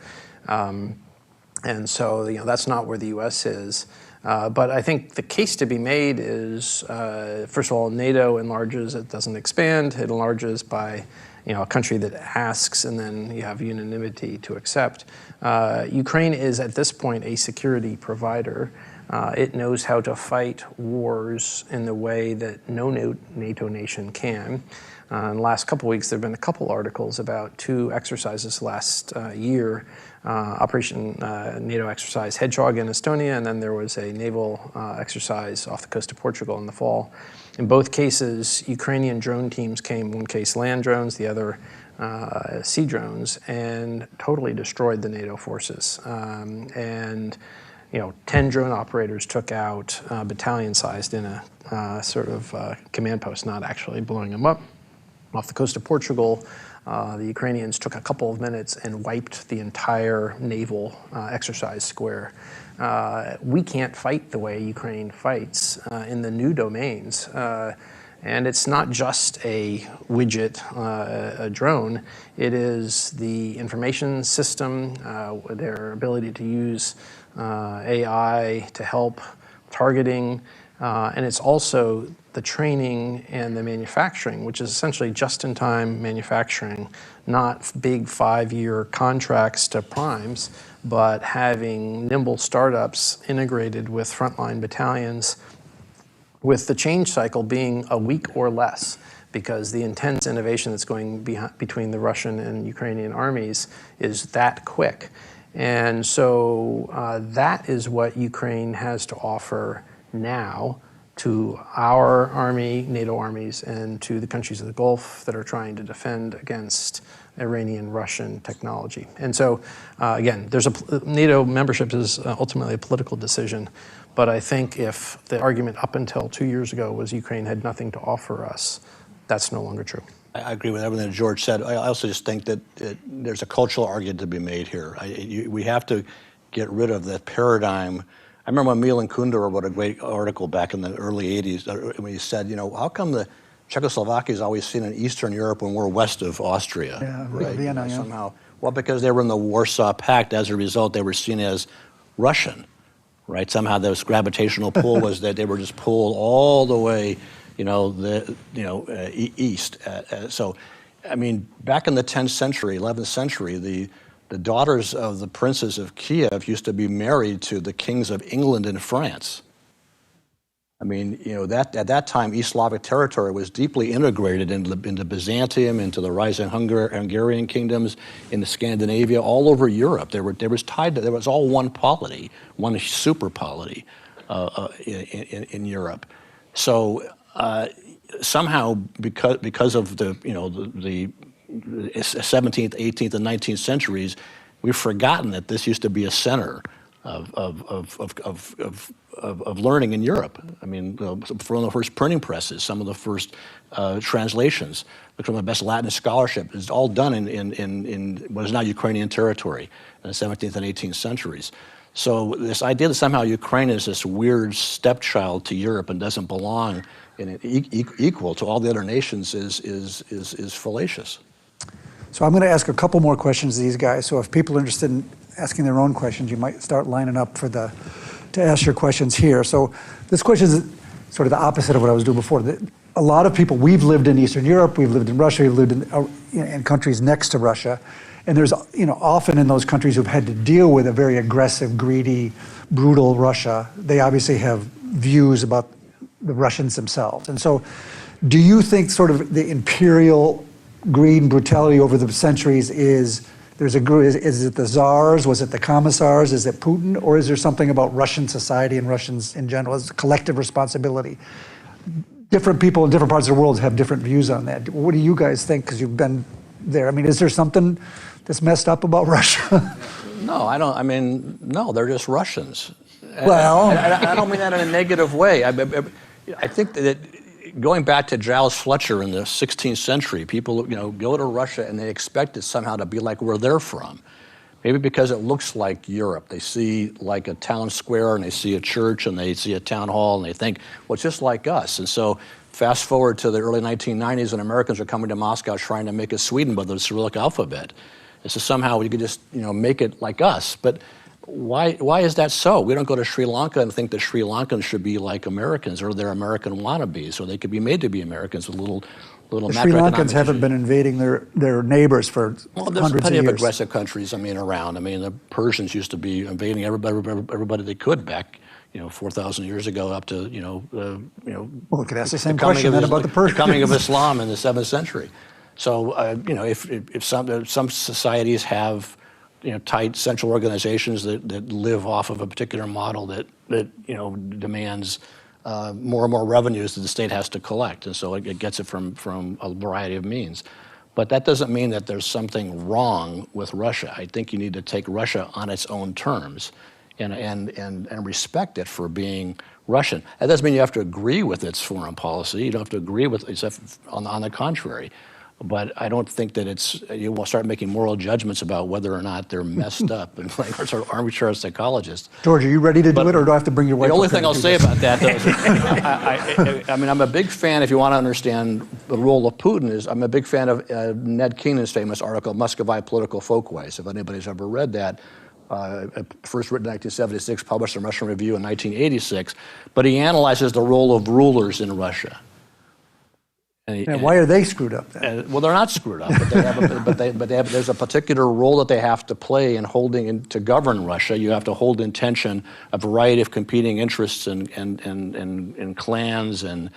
And so, that's not where the U.S. is. But I think the case to be made is, first of all, NATO enlarges, it doesn't expand. It enlarges by a country that asks, and then you have unanimity to accept. Ukraine is, at this point, a security provider. It knows how to fight wars in the way that no NATO nation can. In the last couple weeks, there have been a couple articles about 2 exercises last year. Operation NATO exercise Hedgehog in Estonia, and then there was a naval exercise off the coast of Portugal in the fall. In both cases, Ukrainian drone teams came, one case land drones, the other sea drones, and totally destroyed the NATO forces. 10 drone operators took out battalion-sized in a sort of command post, not actually blowing them up. Off the coast of Portugal, the Ukrainians took a couple of minutes and wiped the entire naval exercise square. We can't fight the way Ukraine fights in the new domains. And it's not just a widget, a drone. It is the information system, their ability to use AI to help targeting, and it's also the training and the manufacturing, which is essentially just-in-time manufacturing, not big 5-year contracts to primes, but having nimble startups integrated with frontline battalions, with the change cycle being a week or less, because the intense innovation that's going between the Russian and Ukrainian armies is that quick. And so that is what Ukraine has to offer now to our army, NATO armies, and to the countries of the Gulf that are trying to defend against Iranian, Russian technology. And so, again, NATO membership is ultimately a political decision, but I think if the argument up until 2 years ago was Ukraine had nothing to offer us, that's no longer true. I agree with everything that George said. I also just think that there's a cultural argument to be made here. We have to get rid of that paradigm. I remember when Milan Kundera wrote a great article back in the early 80s when he said, how come the Czechoslovakia is always seen in Eastern Europe when we're west of Austria? Yeah, right? Vienna, yeah. Somehow. Well, because they were in the Warsaw Pact. As a result, they were seen as Russian, right? Somehow this gravitational pull was that they were just pulled all the way, east. So, I mean, back in the 10th century, 11th century, the daughters of the princes of Kiev used to be married to the kings of England and France. I mean, that at that time, East Slavic territory was deeply integrated into Byzantium, into the rising Hungarian kingdoms, into Scandinavia, all over Europe. There was all one polity, one super polity. in Europe. So somehow, because of the 17th, 18th, and 19th centuries, we've forgotten that this used to be a center of learning in Europe. I mean, from the first printing presses, some of the first translations, some of the best Latin scholarship is all done in what is now Ukrainian territory in the 17th and 18th centuries. So this idea that somehow Ukraine is this weird stepchild to Europe and doesn't belong in equal to all the other nations is fallacious. So I'm going to ask a couple more questions to these guys. So if people are interested in asking their own questions, you might start lining up to ask your questions here. So this question is sort of the opposite of what I was doing before. A lot of people, we've lived in Eastern Europe, we've lived in Russia, we've lived in countries next to Russia. And there's, often in those countries who've had to deal with a very aggressive, greedy, brutal Russia, they obviously have views about the Russians themselves. And so do you think sort of the imperial greed and brutality over the centuries is it the czars, was it the commissars, is it Putin, or is there something about Russian society and Russians in general as a collective responsibility? Different people in different parts of the world have different views on that. What do you guys think, because you've been there? I mean, is there something that's messed up about Russia? No, I don't. I mean, no, they're just Russians. Well, I don't mean that in a negative way. I think that going back to Giles Fletcher in the 16th century, people go to Russia and they expect it somehow to be like where they're from. Maybe because it looks like Europe. They see like a town square and they see a church and they see a town hall and they think, well, it's just like us. And so fast forward to the early 1990s when Americans are coming to Moscow trying to make a Sweden with the Cyrillic alphabet. And so somehow we could just make it like us. But why is that so? We don't go to Sri Lanka and think that Sri Lankans should be like Americans or they're American wannabes, or they could be made to be Americans with little the Sri Lankans haven't been invading their neighbors for hundreds of years. There's plenty of aggressive countries, around. I mean, the Persians used to be invading everybody they could back, 4,000 years ago up to, Well, we could ask the same question then about the Persians. The coming of Islam in the 7th century. So, if some societies have, tight central organizations that live off of a particular model that demands more and more revenues that the state has to collect, and so it gets it from a variety of means. But that doesn't mean that there's something wrong with Russia. I think you need to take Russia on its own terms and respect it for being Russian. That doesn't mean you have to agree with its foreign policy. You don't have to agree with it, on the contrary. But I don't think that you will start making moral judgments about whether or not they're messed up and like sort of armchair psychologists. George, are you ready to do it, or do I have to bring your wife? The only thing I'll say about that, though, is I'm a big fan, if you want to understand the role of Putin, is I'm a big fan of Ned Keenan's famous article, Muscovite Political Folkways. If anybody's ever read that, first written in 1976, published in Russian Review in 1986. But he analyzes the role of rulers in Russia. And why are they screwed up then? Well, they're not screwed up, but there's a particular role that they have to play in to govern Russia. You have to hold in tension a variety of competing interests and clans and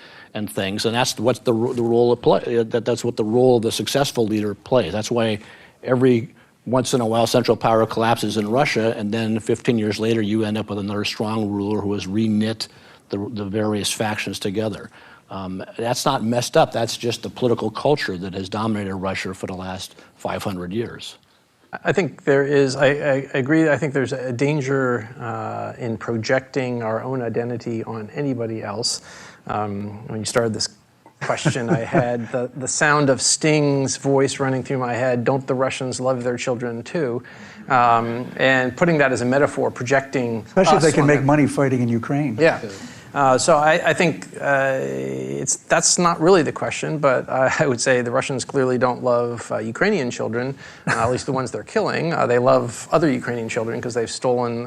things, and that's what the role of play. That's what the role of the successful leader plays. That's why every once in a while central power collapses in Russia, and then 15 years later you end up with another strong ruler who has reknit the various factions together. That's not messed up. That's just the political culture that has dominated Russia for the last 500 years. I think there is, I agree, I think there's a danger in projecting our own identity on anybody else. When you started this question, I had the sound of Sting's voice running through my head, don't the Russians love their children too? And putting that as a metaphor, projecting especially if they can make money fighting in Ukraine. Yeah. So I think that's not really the question, but I would say the Russians clearly don't love Ukrainian children, at least the ones they're killing. They love other Ukrainian children because they've stolen,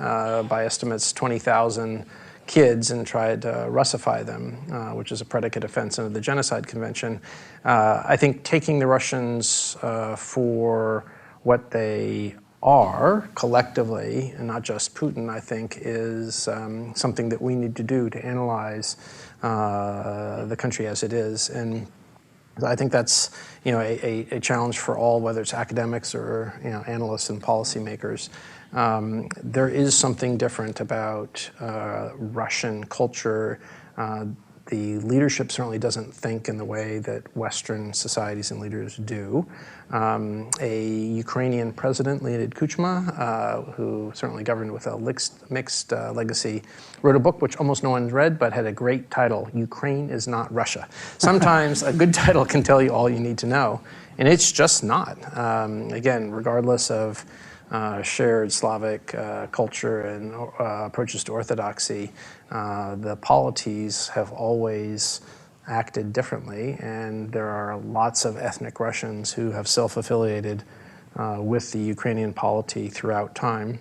by estimates, 20,000 kids and tried to Russify them, which is a predicate offense under the Genocide Convention. I think taking the Russians for what they are collectively, and not just Putin, I think, is something that we need to do to analyze the country as it is. And I think that's a challenge for all, whether it's academics or analysts and policymakers. There is something different about Russian culture. The leadership certainly doesn't think in the way that Western societies and leaders do. A Ukrainian president, Leonid Kuchma, who certainly governed with a mixed legacy, wrote a book which almost no one's read, but had a great title, Ukraine is Not Russia. Sometimes a good title can tell you all you need to know, and it's just not. Again, regardless of shared Slavic culture and approaches to orthodoxy, the polities have always acted differently, and there are lots of ethnic Russians who have self-affiliated with the Ukrainian polity throughout time,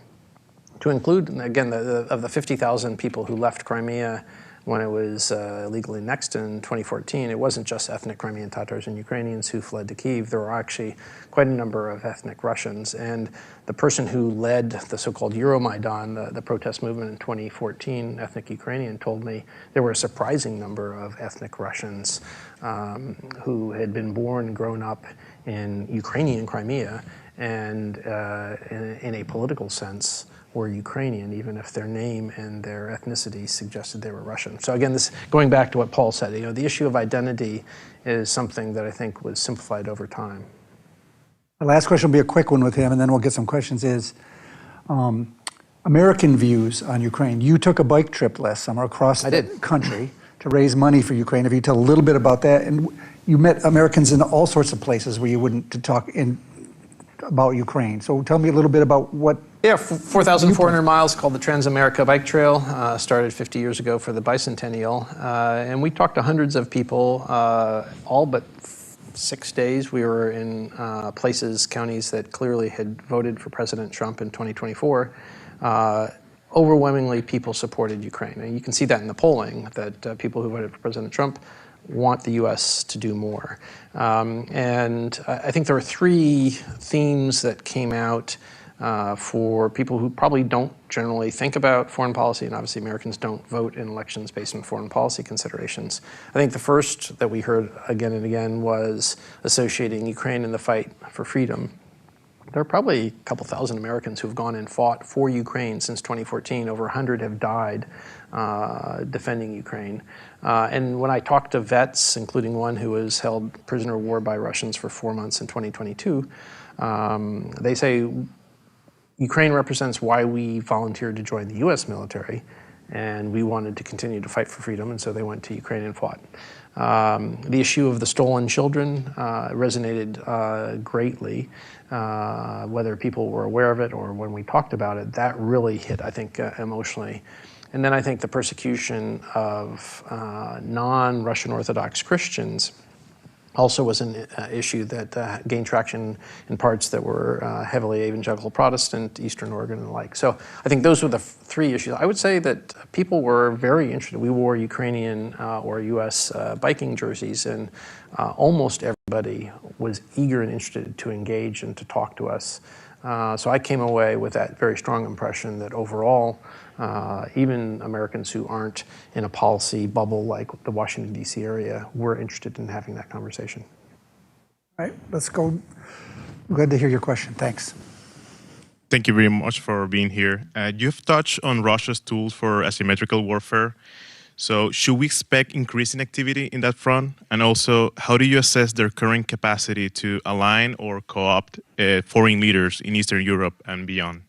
to include, again, of the 50,000 people who left Crimea when it was legally annexed in 2014, it wasn't just ethnic Crimean Tatars and Ukrainians who fled to Kyiv. There were actually quite a number of ethnic Russians. And the person who led the so-called Euromaidan, the protest movement in 2014, ethnic Ukrainian, told me there were a surprising number of ethnic Russians who had been born and grown up in Ukrainian Crimea and in a political sense were Ukrainian, even if their name and their ethnicity suggested they were Russian. So again, this going back to what Paul said, the issue of identity is something that I think was simplified over time. The last question will be a quick one with him, and then we'll get some questions, is American views on Ukraine. You took a bike trip last summer across the country to raise money for Ukraine. If you tell a little bit about that, and you met Americans in all sorts of places where you wouldn't to talk about Ukraine. So tell me a little bit about what. Yeah, 4,400 miles called the Transamerica Bike Trail, started 50 years ago for the bicentennial. And we talked to hundreds of people, all but 6 days. We were in places, counties that clearly had voted for President Trump in 2024. Overwhelmingly, people supported Ukraine. And you can see that in the polling, that people who voted for President Trump want the U.S. to do more. And I think there are three themes that came out for people who probably don't generally think about foreign policy, and obviously Americans don't vote in elections based on foreign policy considerations. I think the first that we heard again and again was associating Ukraine in the fight for freedom. There are probably a couple thousand Americans who have gone and fought for Ukraine since 2014. Over 100 have died defending Ukraine. And when I talked to vets, including one who was held prisoner of war by Russians for 4 months in 2022, they say Ukraine represents why we volunteered to join the U.S. military, and we wanted to continue to fight for freedom, and so they went to Ukraine and fought. The issue of the stolen children resonated greatly, whether people were aware of it or when we talked about it. That really hit, I think, emotionally. And then I think the persecution of non-Russian Orthodox Christians also was an issue that gained traction in parts that were heavily evangelical Protestant, Eastern Oregon and the like. So I think those were the three issues. I would say that people were very interested. We wore Ukrainian or U.S. biking jerseys, and almost everybody was eager and interested to engage and to talk to us. So I came away with that very strong impression that overall, even Americans who aren't in a policy bubble like the Washington, D.C. area, were interested in having that conversation. All right, let's go. Glad to hear your question. Thanks. Thank you very much for being here. You've touched on Russia's tools for asymmetrical warfare. So should we expect increasing activity in that front? And also, how do you assess their current capacity to align or co-opt foreign leaders in Eastern Europe and beyond?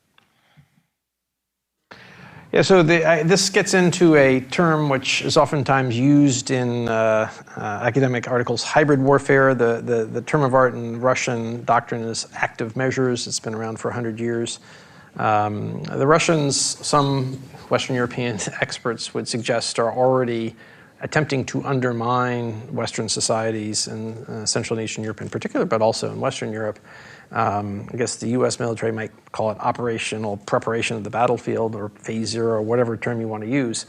Yeah, so this gets into a term which is oftentimes used in academic articles, hybrid warfare. The term of art in Russian doctrine is active measures. It's been around for 100 years. The Russians, some Western European experts would suggest, are already attempting to undermine Western societies and Central and Eastern Europe in particular, but also in Western Europe. I guess the U.S. military might call it operational preparation of the battlefield, or phase zero, or whatever term you want to use.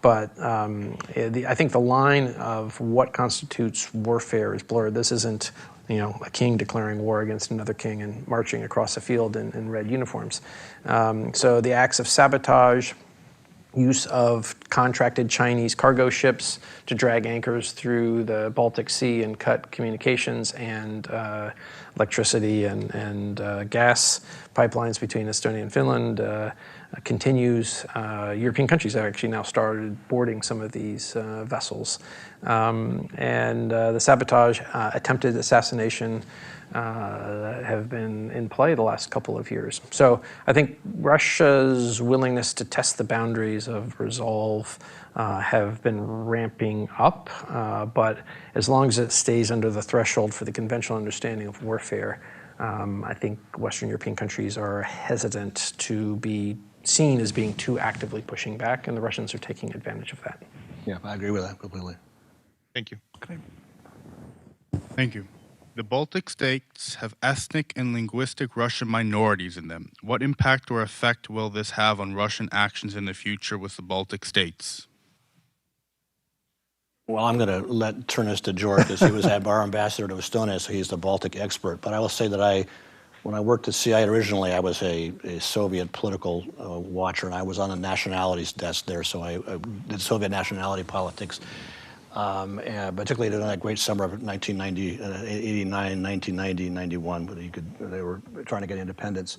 But I think the line of what constitutes warfare is blurred. This isn't, a king declaring war against another king and marching across a field in red uniforms. So the acts of sabotage, use of contracted Chinese cargo ships to drag anchors through the Baltic Sea and cut communications and electricity and gas pipelines between Estonia and Finland continues. European countries have actually now started boarding some of these vessels. And the sabotage, attempted assassination have been in play the last couple of years. So I think Russia's willingness to test the boundaries of resolve have been ramping up, but as long as it stays under the threshold for the conventional understanding of warfare, I think Western European countries are hesitant to be seen as being too actively pushing back, and the Russians are taking advantage of that. Yeah, I agree with that completely. Thank you. Thank you. The Baltic states have ethnic and linguistic Russian minorities in them. What impact or effect will this have on Russian actions in the future with the Baltic states? Well, I'm going to turn this to George because he was our ambassador to Estonia, so he's the Baltic expert. But I will say that when I worked at CIA originally, I was a Soviet political watcher, and I was on the nationalities desk there, so I did Soviet nationality politics. And particularly during that great summer of 1989, 1990, 91, when they were trying to get independence.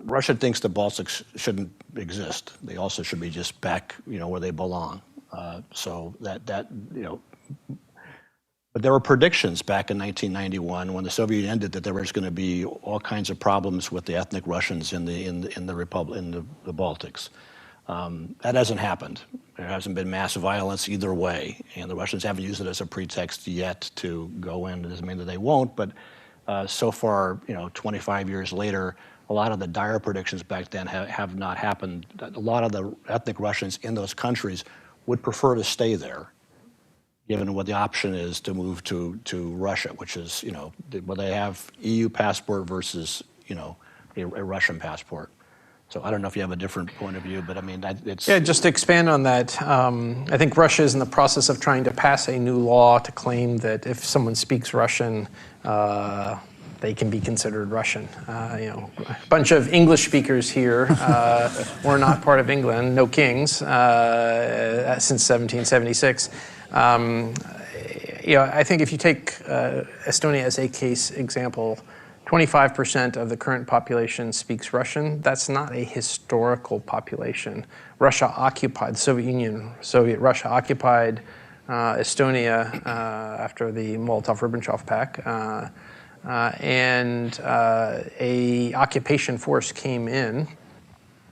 Russia thinks the Baltics shouldn't exist. They also should be just back, where they belong. So that but there were predictions back in 1991 when the Soviet Union ended that there was going to be all kinds of problems with the ethnic Russians in the Republic, in the Baltics. That hasn't happened. There hasn't been mass violence either way, and the Russians haven't used it as a pretext yet to go in. It doesn't mean that they won't, but so far, 25 years later, a lot of the dire predictions back then have not happened. A lot of the ethnic Russians in those countries would prefer to stay there, given what the option is to move to Russia, which is, where they have EU passport versus, a Russian passport. So I don't know if you have a different point of view, but I mean, it's... Yeah, just to expand on that, I think Russia is in the process of trying to pass a new law to claim that if someone speaks Russian, they can be considered Russian. A bunch of English speakers here were not part of England, no kings, since 1776. I think if you take Estonia as a case example, 25% of the current population speaks Russian. That's not a historical population. Russia occupied, the Soviet Union, Russia occupied Estonia after the Molotov-Ribbentrop Pact, and a occupation force came in,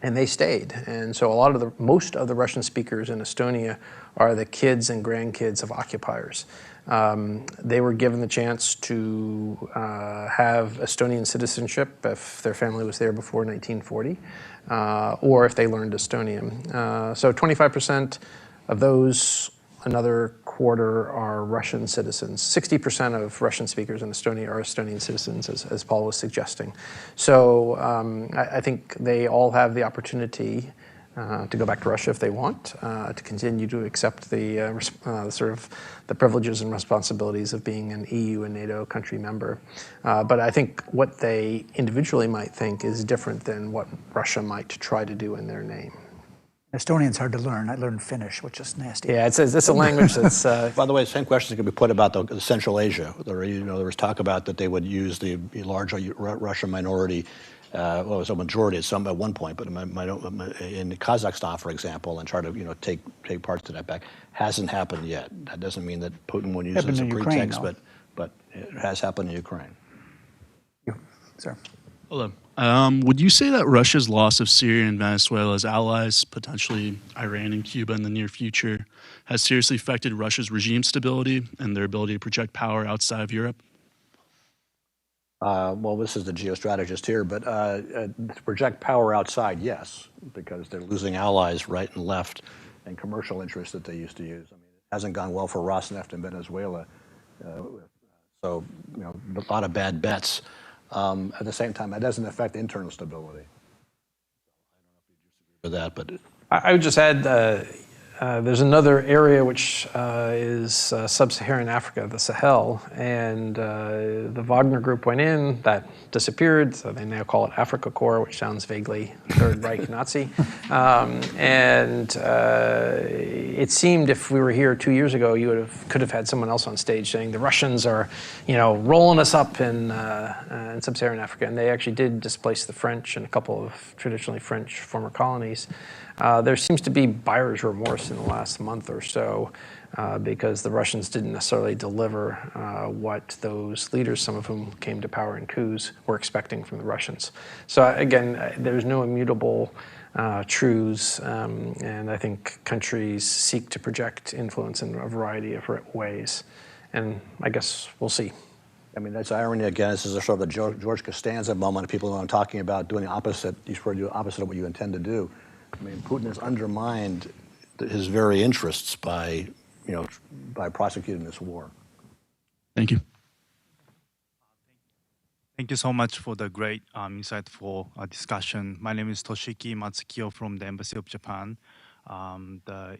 and they stayed. And so most of the Russian speakers in Estonia are the kids and grandkids of occupiers. They were given the chance to have Estonian citizenship if their family was there before 1940, or if they learned Estonian. So 25% of those, another quarter are Russian citizens. 60% of Russian speakers in Estonia are Estonian citizens, as Paul was suggesting. So I think they all have the opportunity to go back to Russia if they want, to continue to accept the sort of the privileges and responsibilities of being an EU and NATO country member. But I think what they individually might think is different than what Russia might try to do in their name. Estonian's hard to learn. I learned Finnish, which is nasty. Yeah, it's a language that's... By the way, the same question can be put about the Central Asia. There was talk about that they would use the larger Russian minority. Well, it was a majority at one point, but in Kazakhstan, for example, and try to take parts of that back. Hasn't happened yet. That doesn't mean that Putin won't use it as a pretext, but it has happened in Ukraine. Sir. Hello. Would you say that Russia's loss of Syria and Venezuela's allies, potentially Iran and Cuba in the near future, has seriously affected Russia's regime stability and their ability to project power outside of Europe? Well, this is the geostrategist here, but to project power outside, yes, because they're losing allies right and left and commercial interests that they used to use. I mean, it hasn't gone well for Rosneft in Venezuela, so a lot of bad bets. At the same time, that doesn't affect internal stability. I don't know if you disagree with that, but... I would just add, there's another area which is sub-Saharan Africa, the Sahel, and the Wagner Group went in, that disappeared, so they now call it Africa Corps, which sounds vaguely Third Reich Nazi. It seemed if we were here 2 years ago, you could have had someone else on stage saying the Russians are, rolling us up in sub-Saharan Africa, and they actually did displace the French and a couple of traditionally French former colonies. There seems to be buyer's remorse in the last month or so because the Russians didn't necessarily deliver what those leaders, some of whom came to power in coups, were expecting from the Russians. So again, there's no immutable truths, and I think countries seek to project influence in a variety of ways. And I guess we'll see. I mean, that's irony again. This is a sort of a George Costanza moment. People know I'm talking about doing the opposite. You sort of do the opposite of what you intend to do. I mean, Putin has undermined his very interests by prosecuting this war. Thank you. Thank you so much for the great, insightful discussion. My name is Toshiki Matsukiyo from the Embassy of Japan.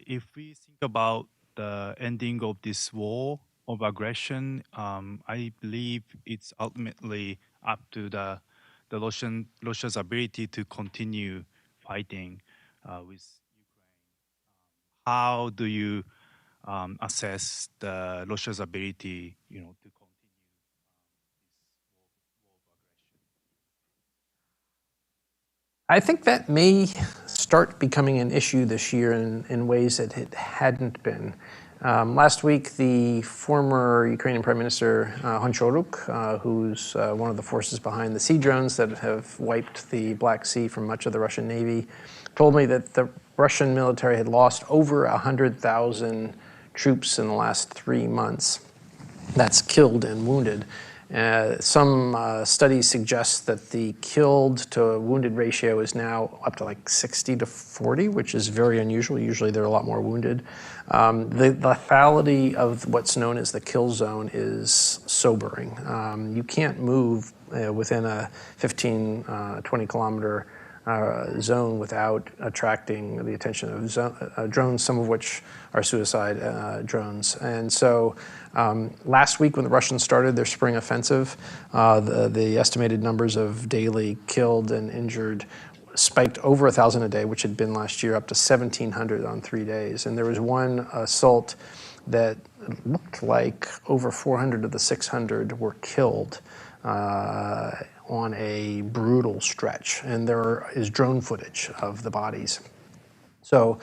If we think about the ending of this war of aggression, I believe it's ultimately up to the Russia's ability to continue fighting with Ukraine. How do you assess the Russia's ability, to continue this war of aggression? I think that may start becoming an issue this year in ways that it hadn't been. Last week, the former Ukrainian Prime Minister Honcharuk, who's one of the forces behind the sea drones that have wiped the Black Sea from much of the Russian Navy, told me that the Russian military had lost over 100,000 troops in the last 3 months. That's killed and wounded. Some studies suggest that the killed to wounded ratio is now up to like 60 to 40, which is very unusual. Usually there are a lot more wounded. The lethality of what's known as the kill zone is sobering. You can't move within a 15, 20 kilometer zone without attracting the attention of drones, some of which are suicide drones. And so last week when the Russians started their spring offensive, the estimated numbers of daily killed and injured spiked over 1,000 a day, which had been last year, up to 1,700 on 3 days. And there was one assault that looked like over 400 of the 600 were killed on a brutal stretch, and there is drone footage of the bodies. So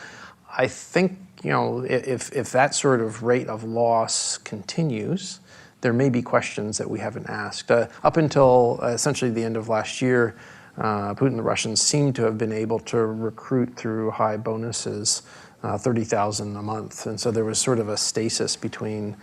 I think, if that sort of rate of loss continues, there may be questions that we haven't asked. Up until essentially the end of last year, Putin and the Russians seemed to have been able to recruit through high bonuses 30,000 a month. And so there was sort of a stasis between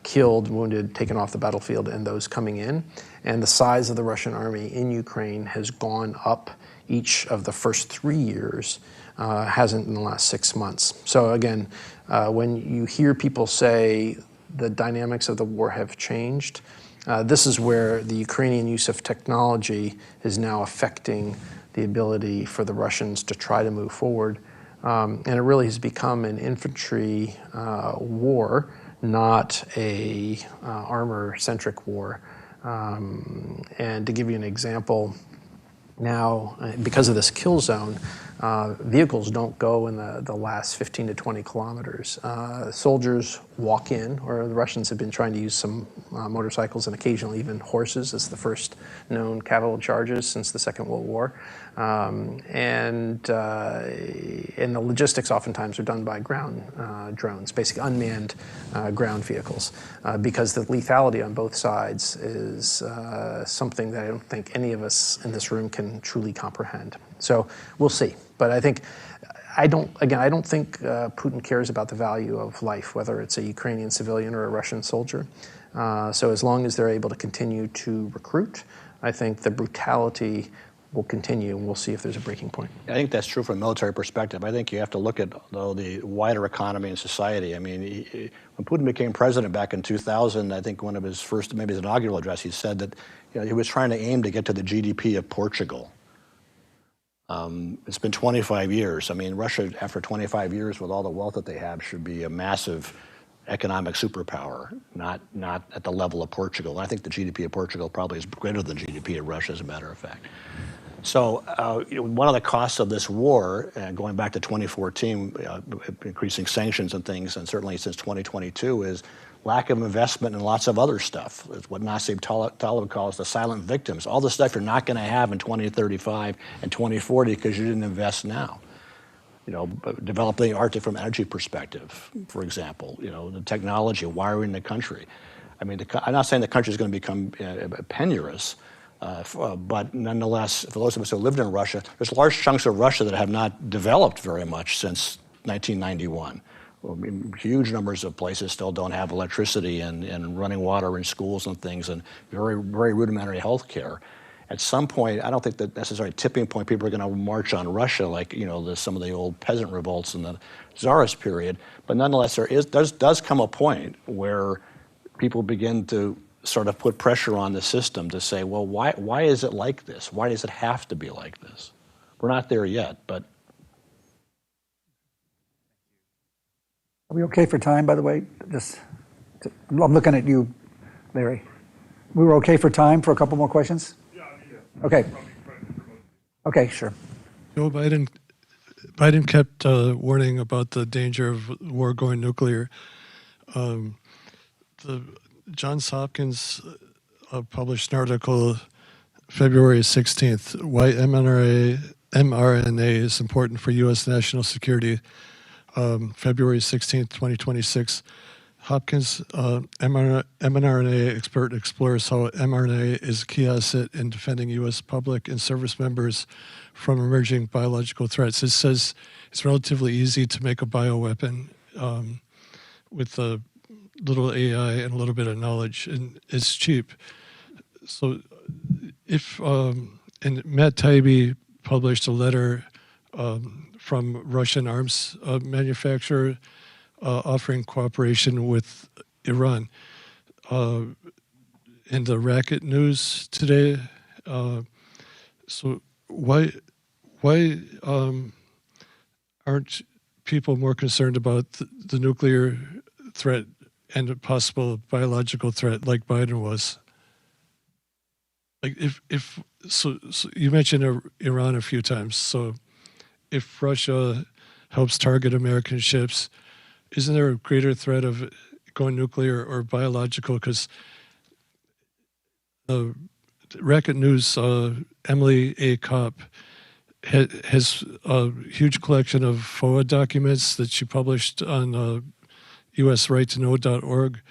killed, wounded, taken off the battlefield, and those coming in. And the size of the Russian army in Ukraine has gone up each of the first 3 years, hasn't in the last 6 months. So again, when you hear people say the dynamics of the war have changed, this is where the Ukrainian use of technology is now affecting the ability for the Russians to try to move forward. And it really has become an infantry war, not a armor-centric war. And to give you an example, now, because of this kill zone, vehicles don't go in the last 15 to 20 kilometers. Soldiers walk in, or the Russians have been trying to use some motorcycles and occasionally even horses as the first known cavalry charges since the Second World War. And the logistics oftentimes are done by ground drones, basically unmanned ground vehicles, because the lethality on both sides is something that I don't think any of us in this room can truly comprehend. So we'll see. But I don't think Putin cares about the value of life, whether it's a Ukrainian civilian or a Russian soldier. So as long as they're able to continue to recruit, I think the brutality will continue, and we'll see if there's a breaking point. I think that's true from a military perspective. I think you have to look at, though, the wider economy and society. I mean, when Putin became president back in 2000, I think one of his first, maybe his inaugural address, he said that he was trying to aim to get to the GDP of Portugal. It's been 25 years. I mean, Russia, after 25 years, with all the wealth that they have, should be a massive economic superpower, not at the level of Portugal. I think the GDP of Portugal probably is greater than GDP of Russia, as a matter of fact. So one of the costs of this war, going back to 2014, increasing sanctions and things, and certainly since 2022, is lack of investment in lots of other stuff. It's what Nassim Taleb calls the silent victims. All the stuff you're not going to have in 2035 and 2040 because you didn't invest now. You know, developing the Arctic from an energy perspective, for example. You know, the technology, wiring the country. I mean, I'm not saying the country is going to become penurious, but nonetheless, for those of us who lived in Russia, there's large chunks of Russia that have not developed very much since 1991. I mean, huge numbers of places still don't have electricity and running water in schools and things, and very, very rudimentary health care. At some point, I don't think that necessarily tipping point, people are going to march on Russia like, you know, some of the old peasant revolts in the Tsarist period. But nonetheless, does come a point where people begin to sort of put pressure on the system to say, well, why is it like this? Why does it have to be like this? We're not there yet, but. Are we okay for time, by the way? I'm looking at you, Larry. We were okay for time for a couple more questions? Yeah. Okay. Okay, sure. Joe Biden kept warning about the danger of war going nuclear. The Johns Hopkins published an article February 16th, why mRNA is important for U.S. national security. February 16th, 2026. Hopkins mRNA expert explores how mRNA is a key asset in defending U.S. public and service members from emerging biological threats. It says it's relatively easy to make a bioweapon with a little AI and a little bit of knowledge, and it's cheap. So if, and Matt Taibbi published a letter from Russian arms manufacturer offering cooperation with Iran. In the Racket News today, so why aren't people more concerned about the nuclear threat and a possible biological threat like Biden was? Like so you mentioned Iran a few times, so if Russia helps target American ships, isn't there a greater threat of going nuclear or biological? Because Racket News, Emily A. Kopp has a huge collection of FOA documents that she published on usrightoknow.org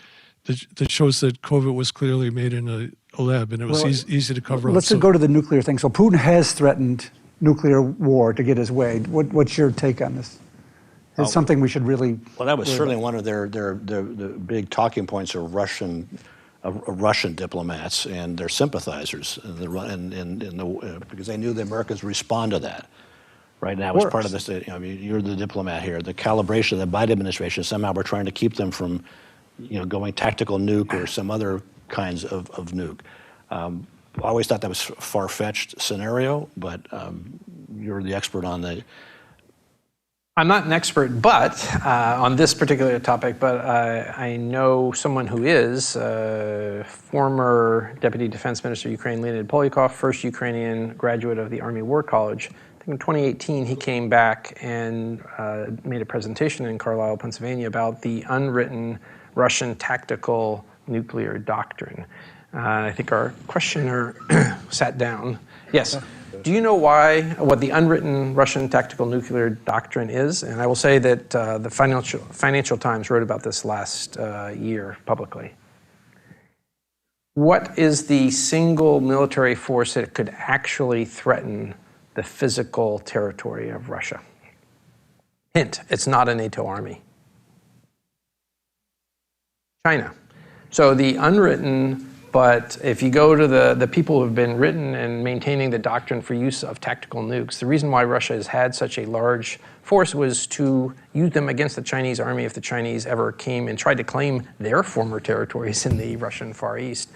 that shows that COVID was clearly made in a lab, and it was easy to cover up. Let's go to the nuclear thing. So Putin has threatened nuclear war to get his way. What's your take on this? It's something we should really. Well, that was certainly one of their big talking points of Russian diplomats and their sympathizers, because they knew the Americans respond to that. Right now, as part of this, I mean, you're the diplomat here. The calibration of the Biden administration, somehow we're trying to keep them from, going tactical nuke or some other kinds of nuke. I always thought that was a far-fetched scenario, but you're the expert on the. I'm not an expert, but on this particular topic, but I know someone who is former Deputy Defense Minister of Ukraine, Leonid Polyakov, first Ukrainian graduate of the Army War College. I think in 2018 he came back and made a presentation in Carlisle, Pennsylvania about the unwritten Russian tactical nuclear doctrine. I think our questioner sat down. Yes. Do you know what the unwritten Russian tactical nuclear doctrine is? And I will say that the Financial Times wrote about this last year publicly. What is the single military force that could actually threaten the physical territory of Russia? Hint, it's not a NATO army. China. So the unwritten. But if you go to the people who have been written and maintaining the doctrine for use of tactical nukes, the reason why Russia has had such a large force was to use them against the Chinese army if the Chinese ever came and tried to claim their former territories in the Russian Far East.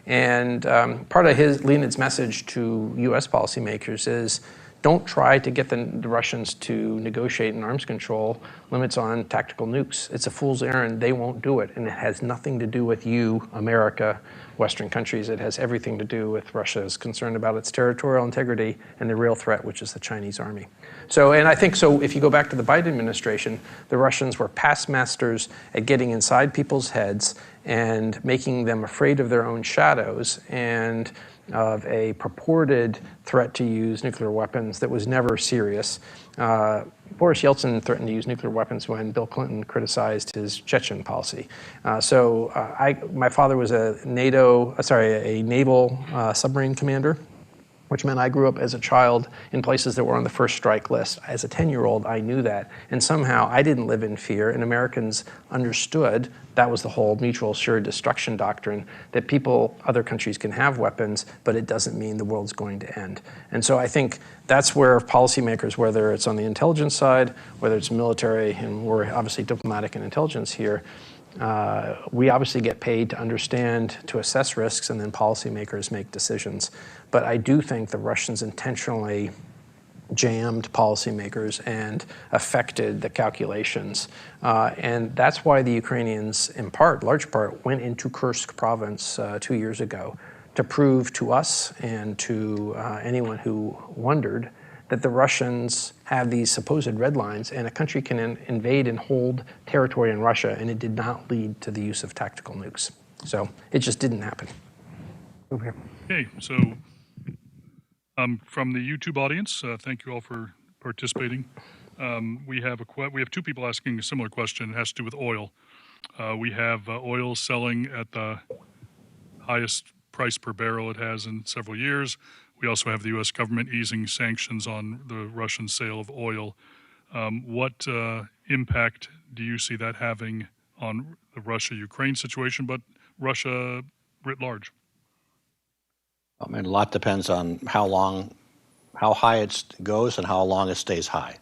And part of Leonid's message to U.S. policymakers is don't try to get the Russians to negotiate an arms control limits on tactical nukes. It's a fool's errand. They won't do it. And it has nothing to do with you, America, Western countries. It has everything to do with Russia's concern about its territorial integrity and the real threat, which is the Chinese army. So, and I think so if you go back to the Biden administration, the Russians were past masters at getting inside people's heads and making them afraid of their own shadows and of a purported threat to use nuclear weapons that was never serious. Boris Yeltsin threatened to use nuclear weapons when Bill Clinton criticized his Chechen policy. My father was a naval submarine commander, which meant I grew up as a child in places that were on the first strike list. As a 10-year-old, I knew that. And somehow I didn't live in fear, and Americans understood that was the whole mutual assured destruction doctrine, that other countries can have weapons, but it doesn't mean the world's going to end. And so I think that's where policymakers, whether it's on the intelligence side, whether it's military, and we're obviously diplomatic and intelligence here, we obviously get paid to understand, to assess risks, and then policymakers make decisions. But I do think the Russians intentionally jammed policymakers and affected the calculations. And that's why the Ukrainians, in large part, went into Kursk province 2 years ago to prove to us and to anyone who wondered that the Russians have these supposed red lines, and a country can invade and hold territory in Russia, and it did not lead to the use of tactical nukes. So it just didn't happen. Over here. Okay, so from the YouTube audience, thank you all for participating. We have two people asking a similar question. It has to do with oil. We have oil selling at the highest price per barrel it has in several years. We also have the U.S. government easing sanctions on the Russian sale of oil. What impact do you see that having on the Russia-Ukraine situation, but Russia writ large? I mean, a lot depends on how high it goes and how long it stays high,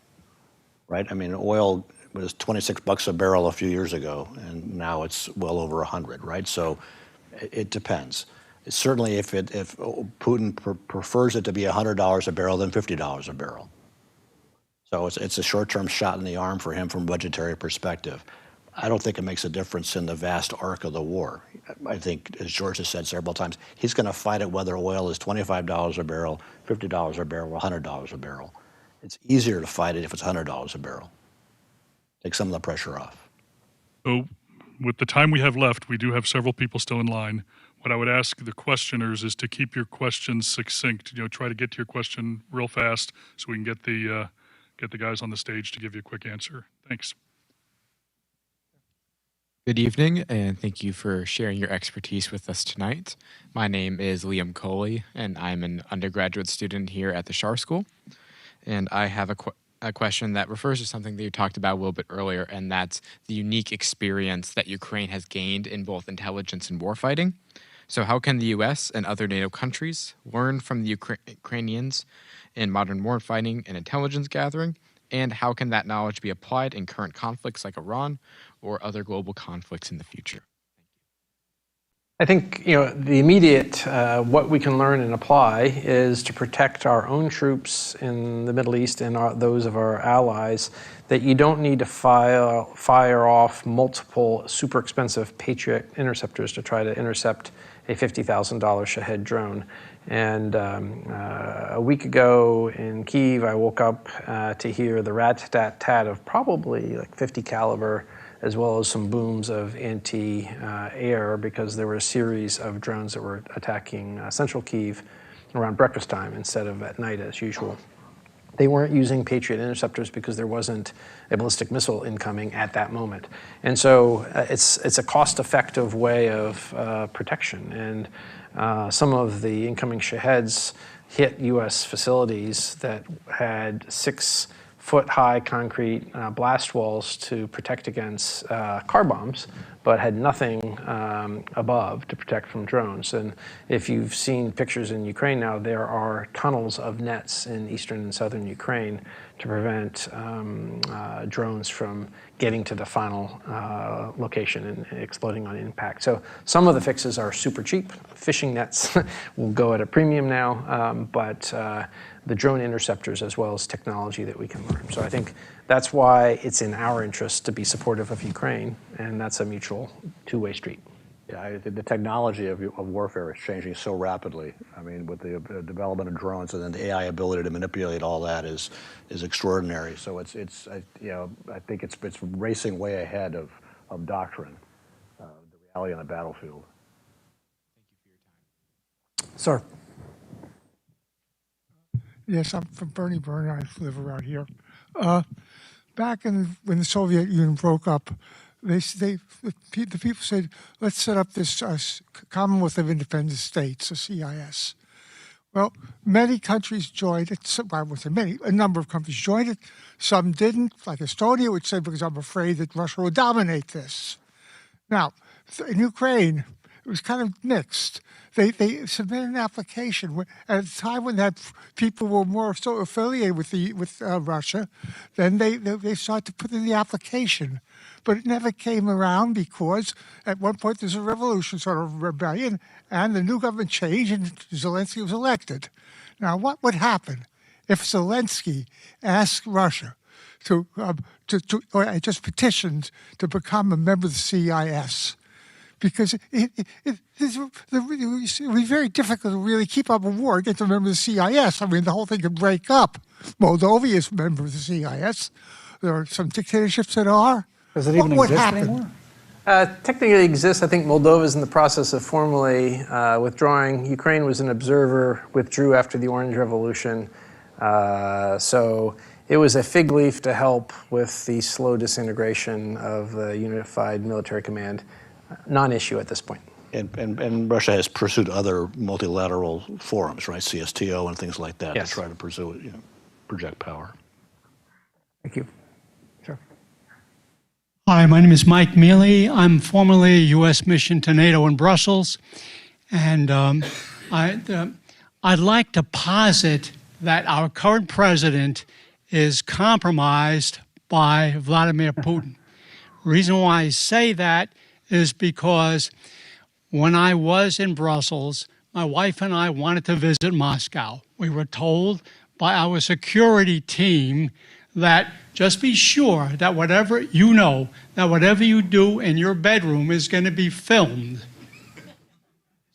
right? I mean, oil was $26 a barrel a few years ago, and now it's well over 100, right? So it depends. Certainly, if Putin prefers it to be $100 a barrel than $50 a barrel. So it's a short-term shot in the arm for him from a budgetary perspective. I don't think it makes a difference in the vast arc of the war. I think, as George has said several times, he's going to fight it whether oil is $25 a barrel, $50 a barrel, or $100 a barrel. It's easier to fight it if it's $100 a barrel. Take some of the pressure off. So with the time we have left, we do have several people still in line. What I would ask the questioners is to keep your questions succinct. Try to get to your question real fast so we can get the guys on the stage to give you a quick answer. Thanks. Good evening, and thank you for sharing your expertise with us tonight. My name is Liam Coley, and I'm an undergraduate student here at the Schar School. And I have a question that refers to something that you talked about a little bit earlier, and that's the unique experience that Ukraine has gained in both intelligence and warfighting. So how can the U.S. and other NATO countries learn from the Ukrainians in modern warfighting and intelligence gathering? And how can that knowledge be applied in current conflicts like Iran or other global conflicts in the future? I think the immediate what we can learn and apply is to protect our own troops in the Middle East and those of our allies, that you don't need to fire off multiple super expensive Patriot interceptors to try to intercept a $50,000 Shahed drone. And a week ago in Kyiv, I woke up to hear the rat-tat-tat of probably like 50 caliber, as well as some booms of anti-air, because there were a series of drones that were attacking central Kyiv around breakfast time instead of at night as usual. They weren't using Patriot interceptors because there wasn't a ballistic missile incoming at that moment. And so it's a cost-effective way of protection. And some of the incoming Shaheds hit U.S. facilities that had 6-foot-high concrete blast walls to protect against car bombs, but had nothing above to protect from drones. And if you've seen pictures in Ukraine now, there are tunnels of nets in eastern and southern Ukraine to prevent drones from getting to the final location and exploding on impact. So some of the fixes are super cheap. Fishing nets will go at a premium now, but the drone interceptors as well as technology that we can learn. So I think that's why it's in our interest to be supportive of Ukraine, and that's a mutual two-way street. Yeah, the technology of warfare is changing so rapidly. I mean, with the development of drones and then the AI ability to manipulate all that is extraordinary. So I think it's racing way ahead of doctrine, the reality on the battlefield. Sir. Yes, I'm from Bernie Burner. I live around here. Back when the Soviet Union broke up, the people said, let's set up this Commonwealth of Independent States, a CIS. Well, many countries joined it. I won't say many, a number of countries joined it. Some didn't, like Estonia, which said, because I'm afraid that Russia will dominate this. Now, in Ukraine, it was kind of mixed. They submitted an application at a time when that people were more so affiliated with Russia. Then they started to put in the application, but it never came around because at one point there's a revolution, sort of rebellion, and the new government changed and Zelensky was elected. Now, what would happen if Zelensky asked Russia or just petitioned to become a member of the CIS? Because it would be very difficult to really keep up a war against a member of the CIS. I mean, the whole thing could break up. Moldova is a member of the CIS. There are some dictatorships that are. Does it even exist anymore? Technically it exists. I think Moldova is in the process of formally withdrawing. Ukraine was an observer, withdrew after the Orange Revolution. So it was a fig leaf to help with the slow disintegration of the unified military command. Non-issue at this point. And Russia has pursued other multilateral forums, right? CSTO and things like that, yes, to try to pursue it, project power. Thank you. Sure. Hi, my name is Mike Mealy. I'm formerly U.S. mission to NATO in Brussels. And I'd like to posit that our current president is compromised by Vladimir Putin. Reason why I say that is because when I was in Brussels, my wife and I wanted to visit Moscow. We were told by our security team that just be sure that whatever you do in your bedroom is going to be filmed.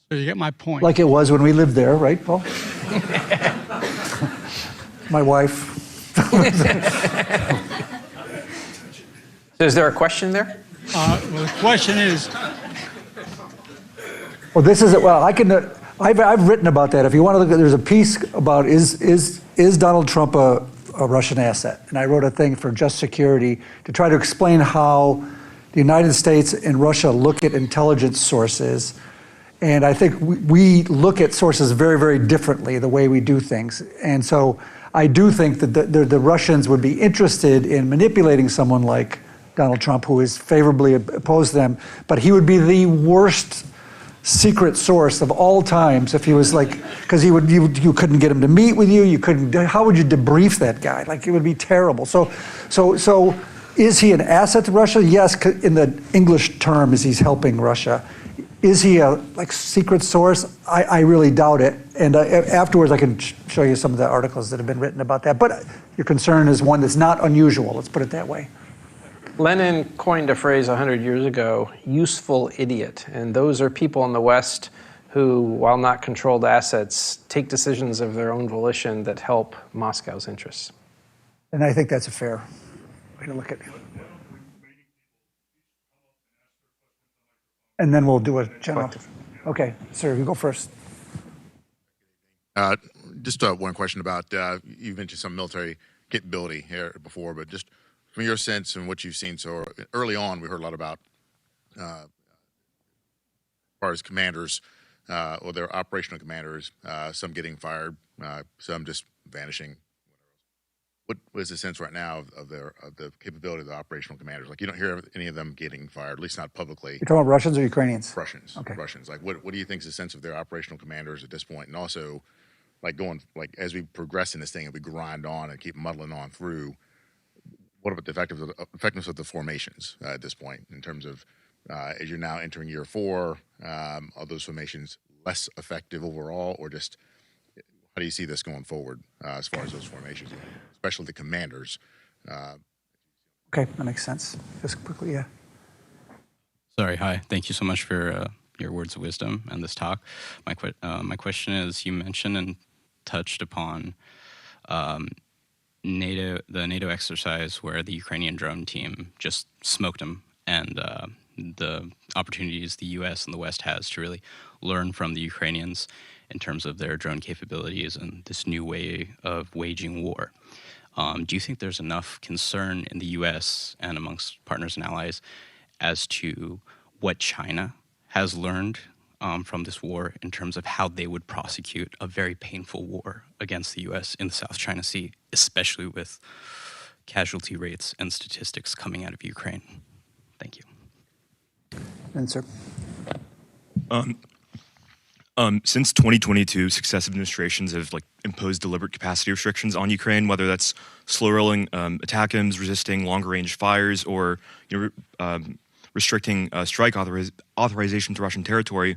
So you get my point. Like it was when we lived there, right, Paul? My wife. So is there a question there? Well, the question is... Well, this is, well, I've written about that. If you want to look at, there's a piece about is Donald Trump a Russian asset? And I wrote a thing for Just Security to try to explain how the United States and Russia look at intelligence sources. And I think we look at sources very, very differently, the way we do things. And so I do think that the Russians would be interested in manipulating someone like Donald Trump, who is favorably opposed to them, but he would be the worst secret source of all times if he was like, because you couldn't get him to meet with you, how would you debrief that guy? Like, it would be terrible. So is he an asset to Russia? Yes, in the English term, is he's helping Russia. Is he a secret source? I really doubt it. And afterwards, I can show you some of the articles that have been written about that. But your concern is one that's not unusual. Let's put it that way. Lenin coined a phrase 100 years ago, useful idiot. And those are people in the West who, while not controlled assets, take decisions of their own volition that help Moscow's interests. And I think that's a fair way to look at it. And then we'll do a general. Okay, sir, you go first. Just one question about, you mentioned some military capability here before, but just from your sense and what you've seen, so early on, we heard a lot about, as far as commanders, or their operational commanders, some getting fired, some just vanishing. What is the sense right now of the capability of the operational commanders? Like, you don't hear any of them getting fired, at least not publicly. You're talking about Russians or Ukrainians? Russians. Okay. Russians. Like, what do you think is the sense of their operational commanders at this point? And also, as we progress in this thing and we grind on and keep muddling on through, what about the effectiveness of the formations at this point in terms of as you're now entering year 4, are those formations less effective overall, or just how do you see this going forward as far as those formations, especially the commanders? Okay, that makes sense. Just quickly, yeah. Sorry, hi. Thank you so much for your words of wisdom and this talk. My question is, you mentioned and touched upon the NATO exercise where the Ukrainian drone team just smoked them, and the opportunities the U.S. and the West has to really learn from the Ukrainians in terms of their drone capabilities and this new way of waging war. Do you think there's enough concern in the U.S. and amongst partners and allies as to what China has learned from this war in terms of how they would prosecute a very painful war against the U.S. in the South China Sea, especially with casualty rates and statistics coming out of Ukraine? Thank you. And sir. Since 2022, successive administrations have imposed deliberate capacity restrictions on Ukraine, whether that's slow rolling ATACMS, resisting longer range fires, or restricting strike authorization to Russian territory.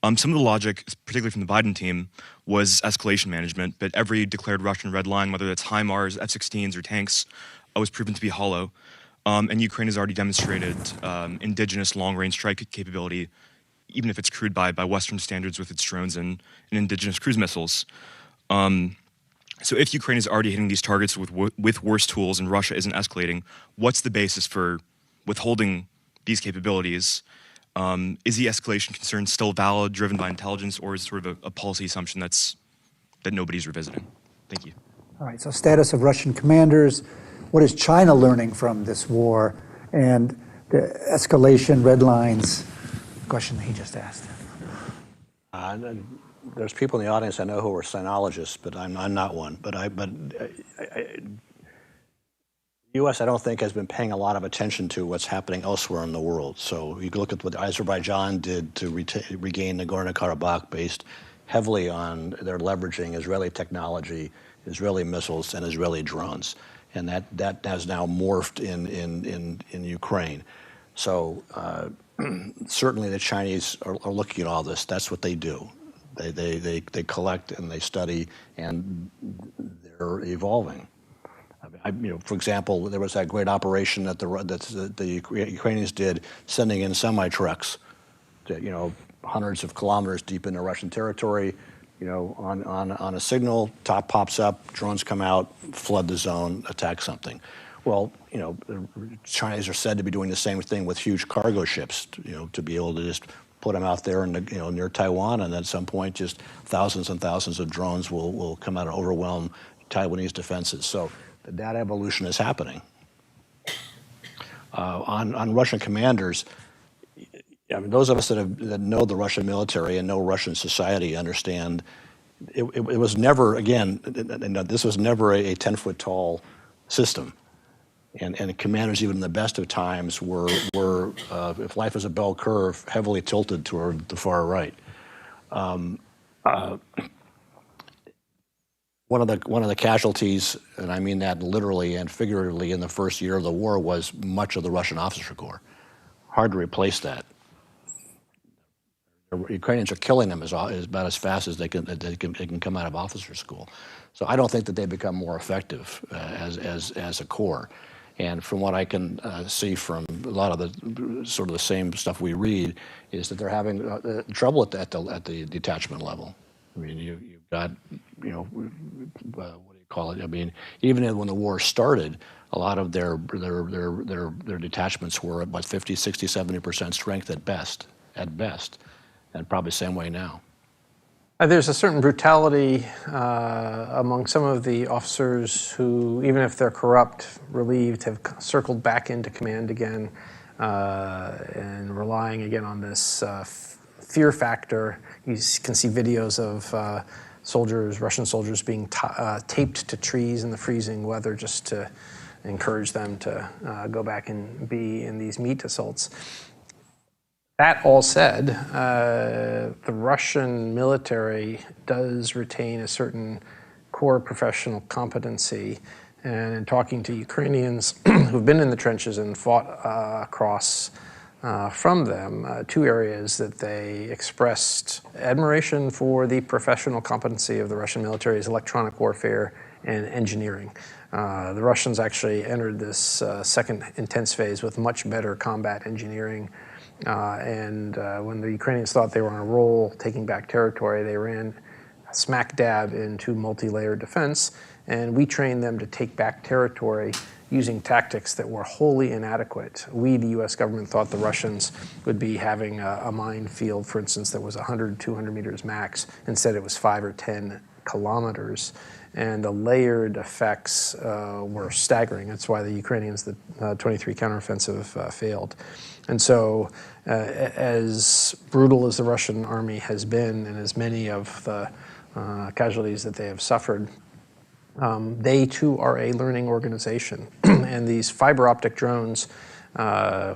Some of the logic, particularly from the Biden team, was escalation management, but every declared Russian red line, whether that's HIMARS, F-16s, or tanks, was proven to be hollow. And Ukraine has already demonstrated indigenous long-range strike capability, even if it's crewed by Western standards with its drones and indigenous cruise missiles. So if Ukraine is already hitting these targets with worse tools and Russia isn't escalating, what's the basis for withholding these capabilities? Is the escalation concern still valid, driven by intelligence, or is it sort of a policy assumption that nobody's revisiting? Thank you. All right, so status of Russian commanders. What is China learning from this war? And the escalation red lines question that he just asked. There's people in the audience I know who are sinologists, but I'm not one. But the U.S. I don't think has been paying a lot of attention to what's happening elsewhere in the world. So you look at what Azerbaijan did to regain Nagorno-Karabakh, based heavily on their leveraging Israeli technology, Israeli missiles, and Israeli drones, and that has now morphed in Ukraine. So certainly the Chinese are looking at all this. That's what they do. They collect and they study, and they're evolving. For example, there was that great operation that the Ukrainians did, sending in semi-trucks, hundreds of kilometers deep into Russian territory. On a signal, top pops up, drones come out, flood the zone, attack something. Well, the Chinese are said to be doing the same thing with huge cargo ships, to be able to just put them out there near Taiwan, and at some point just thousands and thousands of drones will come out and overwhelm Taiwanese defenses. So that evolution is happening. On Russian commanders, those of us that know the Russian military and know Russian society understand it was never, again, this was never a 10-foot tall system. And commanders, even in the best of times, were if life is a bell curve, heavily tilted toward the far right. One of the casualties, and I mean that literally and figuratively, in the first year of the war was much of the Russian officer corps. Hard to replace that. The Ukrainians are killing them about as fast as they can come out of officer school. So I don't think that they become more effective as a corps. And from what I can see from a lot of the sort of the same stuff we read, is that they're having trouble at the detachment level. I mean, you've got, what do you call it? I mean, even when the war started, a lot of their detachments were at 50, 60, 70% strength at best, and probably the same way now. There's a certain brutality among some of the officers who, even if they're corrupt, relieved, have circled back into command again, and relying again on this fear factor. You can see videos of Russian soldiers being taped to trees in the freezing weather just to encourage them to go back and be in these meat assaults. That all said, the Russian military does retain a certain core professional competency. And in talking to Ukrainians who've been in the trenches and fought across from them, two areas that they expressed admiration for the professional competency of the Russian military is electronic warfare and engineering. The Russians actually entered this second intense phase with much better combat engineering. And when the Ukrainians thought they were on a roll taking back territory, they ran smack dab into multi-layered defense. And we trained them to take back territory using tactics that were wholly inadequate. We, the US government, thought the Russians would be having a minefield, for instance, that was 100, 200 meters max. Instead, it was 5 or 10 kilometers. And the layered effects were staggering. That's why the Ukrainians, the 23 counteroffensive failed. And so as brutal as the Russian army has been and as many of the casualties that they have suffered, they too are a learning organization. And these fiber optic drones,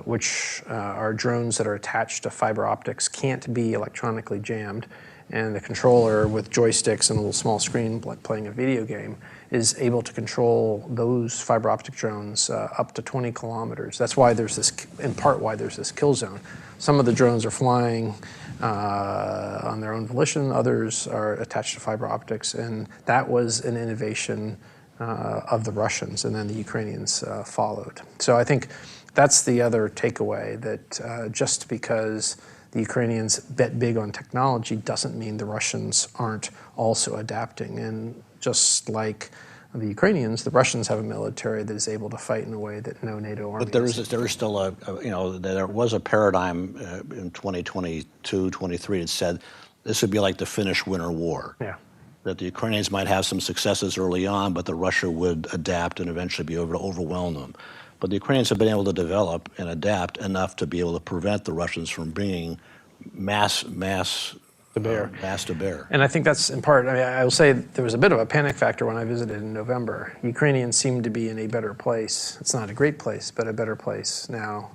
which are drones that are attached to fiber optics, can't be electronically jammed. And the controller with joysticks and a little small screen like playing a video game is able to control those fiber optic drones up to 20 kilometers. That's why there's this, in part why there's this kill zone. Some of the drones are flying on their own volition, others are attached to fiber optics, and that was an innovation of the Russians, and then the Ukrainians followed. So I think that's the other takeaway, that just because the Ukrainians bet big on technology doesn't mean the Russians aren't also adapting. And just like the Ukrainians, the Russians have a military that is able to fight in a way that no NATO army. But there is still there was a paradigm in 2022, 23 that said this would be like the Finnish Winter War. Yeah. That the Ukrainians might have some successes early on, but the Russia would adapt and eventually be able to overwhelm them. But the Ukrainians have been able to develop and adapt enough to be able to prevent the Russians from bringing mass to bear. And I think that's in part, I mean, I will say there was a bit of a panic factor when I visited in November. Ukrainians seem to be in a better place. It's not a great place, but a better place now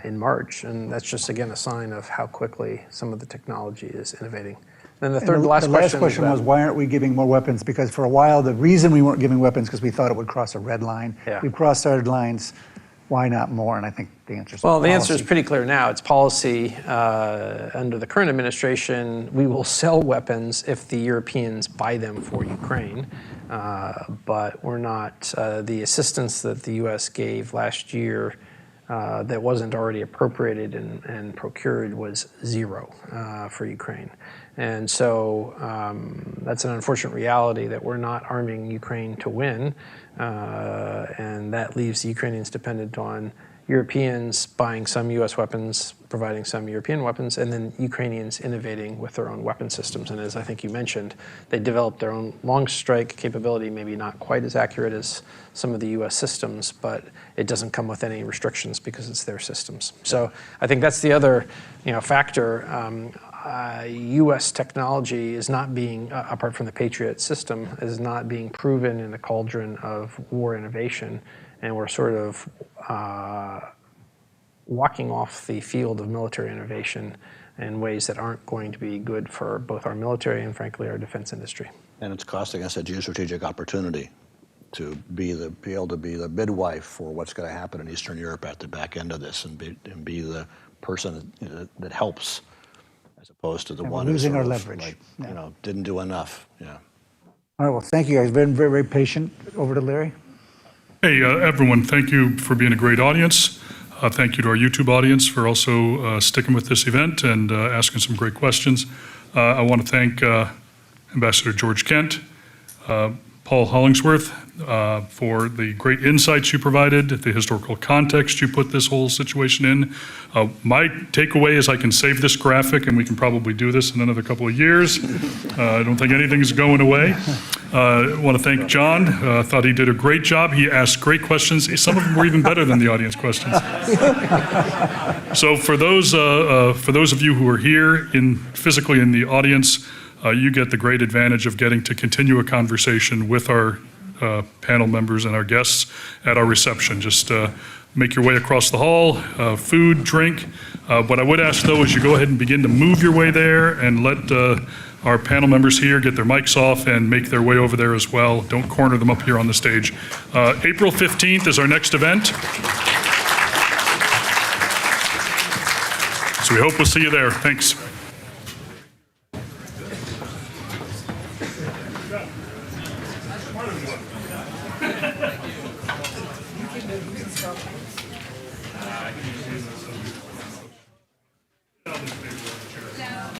in March. And that's just, again, a sign of how quickly some of the technology is innovating. Then the last question was, why aren't we giving more weapons? Because for a while, the reason we weren't giving weapons because we thought it would cross a red line. Yeah. We've crossed our red lines. Why not more? And I think the answer is well, the policy. answer is pretty clear now. It's policy. Under the current administration, we will sell weapons if the Europeans buy them for Ukraine. But we're not, the assistance that the U.S. gave last year that wasn't already appropriated and procured was zero for Ukraine. And so that's an unfortunate reality that we're not arming Ukraine to win. And that leaves the Ukrainians dependent on Europeans buying some U.S. weapons, providing some European weapons, and then Ukrainians innovating with their own weapon systems. And as I think you mentioned, they developed their own long strike capability, maybe not quite as accurate as some of the U.S. systems, but it doesn't come with any restrictions because it's their systems. So I think that's the other factor. U.S. technology is not being, apart from the Patriot system, is not being proven in the cauldron of war innovation. And we're sort of walking off the field of military innovation in ways that aren't going to be good for both our military and, frankly, our defense industry. And it's costing us a geostrategic opportunity to be able to be the midwife for what's going to happen in Eastern Europe at the back end of this, and be the person that helps, as opposed to the one who's losing our leverage. Didn't do enough. Yeah. All right. Well, thank you guys. Been very, very patient. Over to Larry. Hey, everyone, thank you for being a great audience. Thank you to our YouTube audience for also sticking with this event and asking some great questions. I want to thank Ambassador George Kent, Paul Hollingsworth, for the great insights you provided, the historical context you put this whole situation in. My takeaway is I can save this graphic and we can probably do this in another couple of years. I don't think anything's going away. I want to thank John. I thought he did a great job. He asked great questions. Some of them were even better than the audience questions. So for those of you who are here physically in the audience, you get the great advantage of getting to continue a conversation with our panel members and our guests at our reception. Just make your way across the hall, food, drink, What I would ask, though, is you go ahead and begin to move your way there and let our panel members here get their mics off and make their way over there as well. Don't corner them up here on the stage. April 15th is our next event. So we hope we'll see you there. Thanks.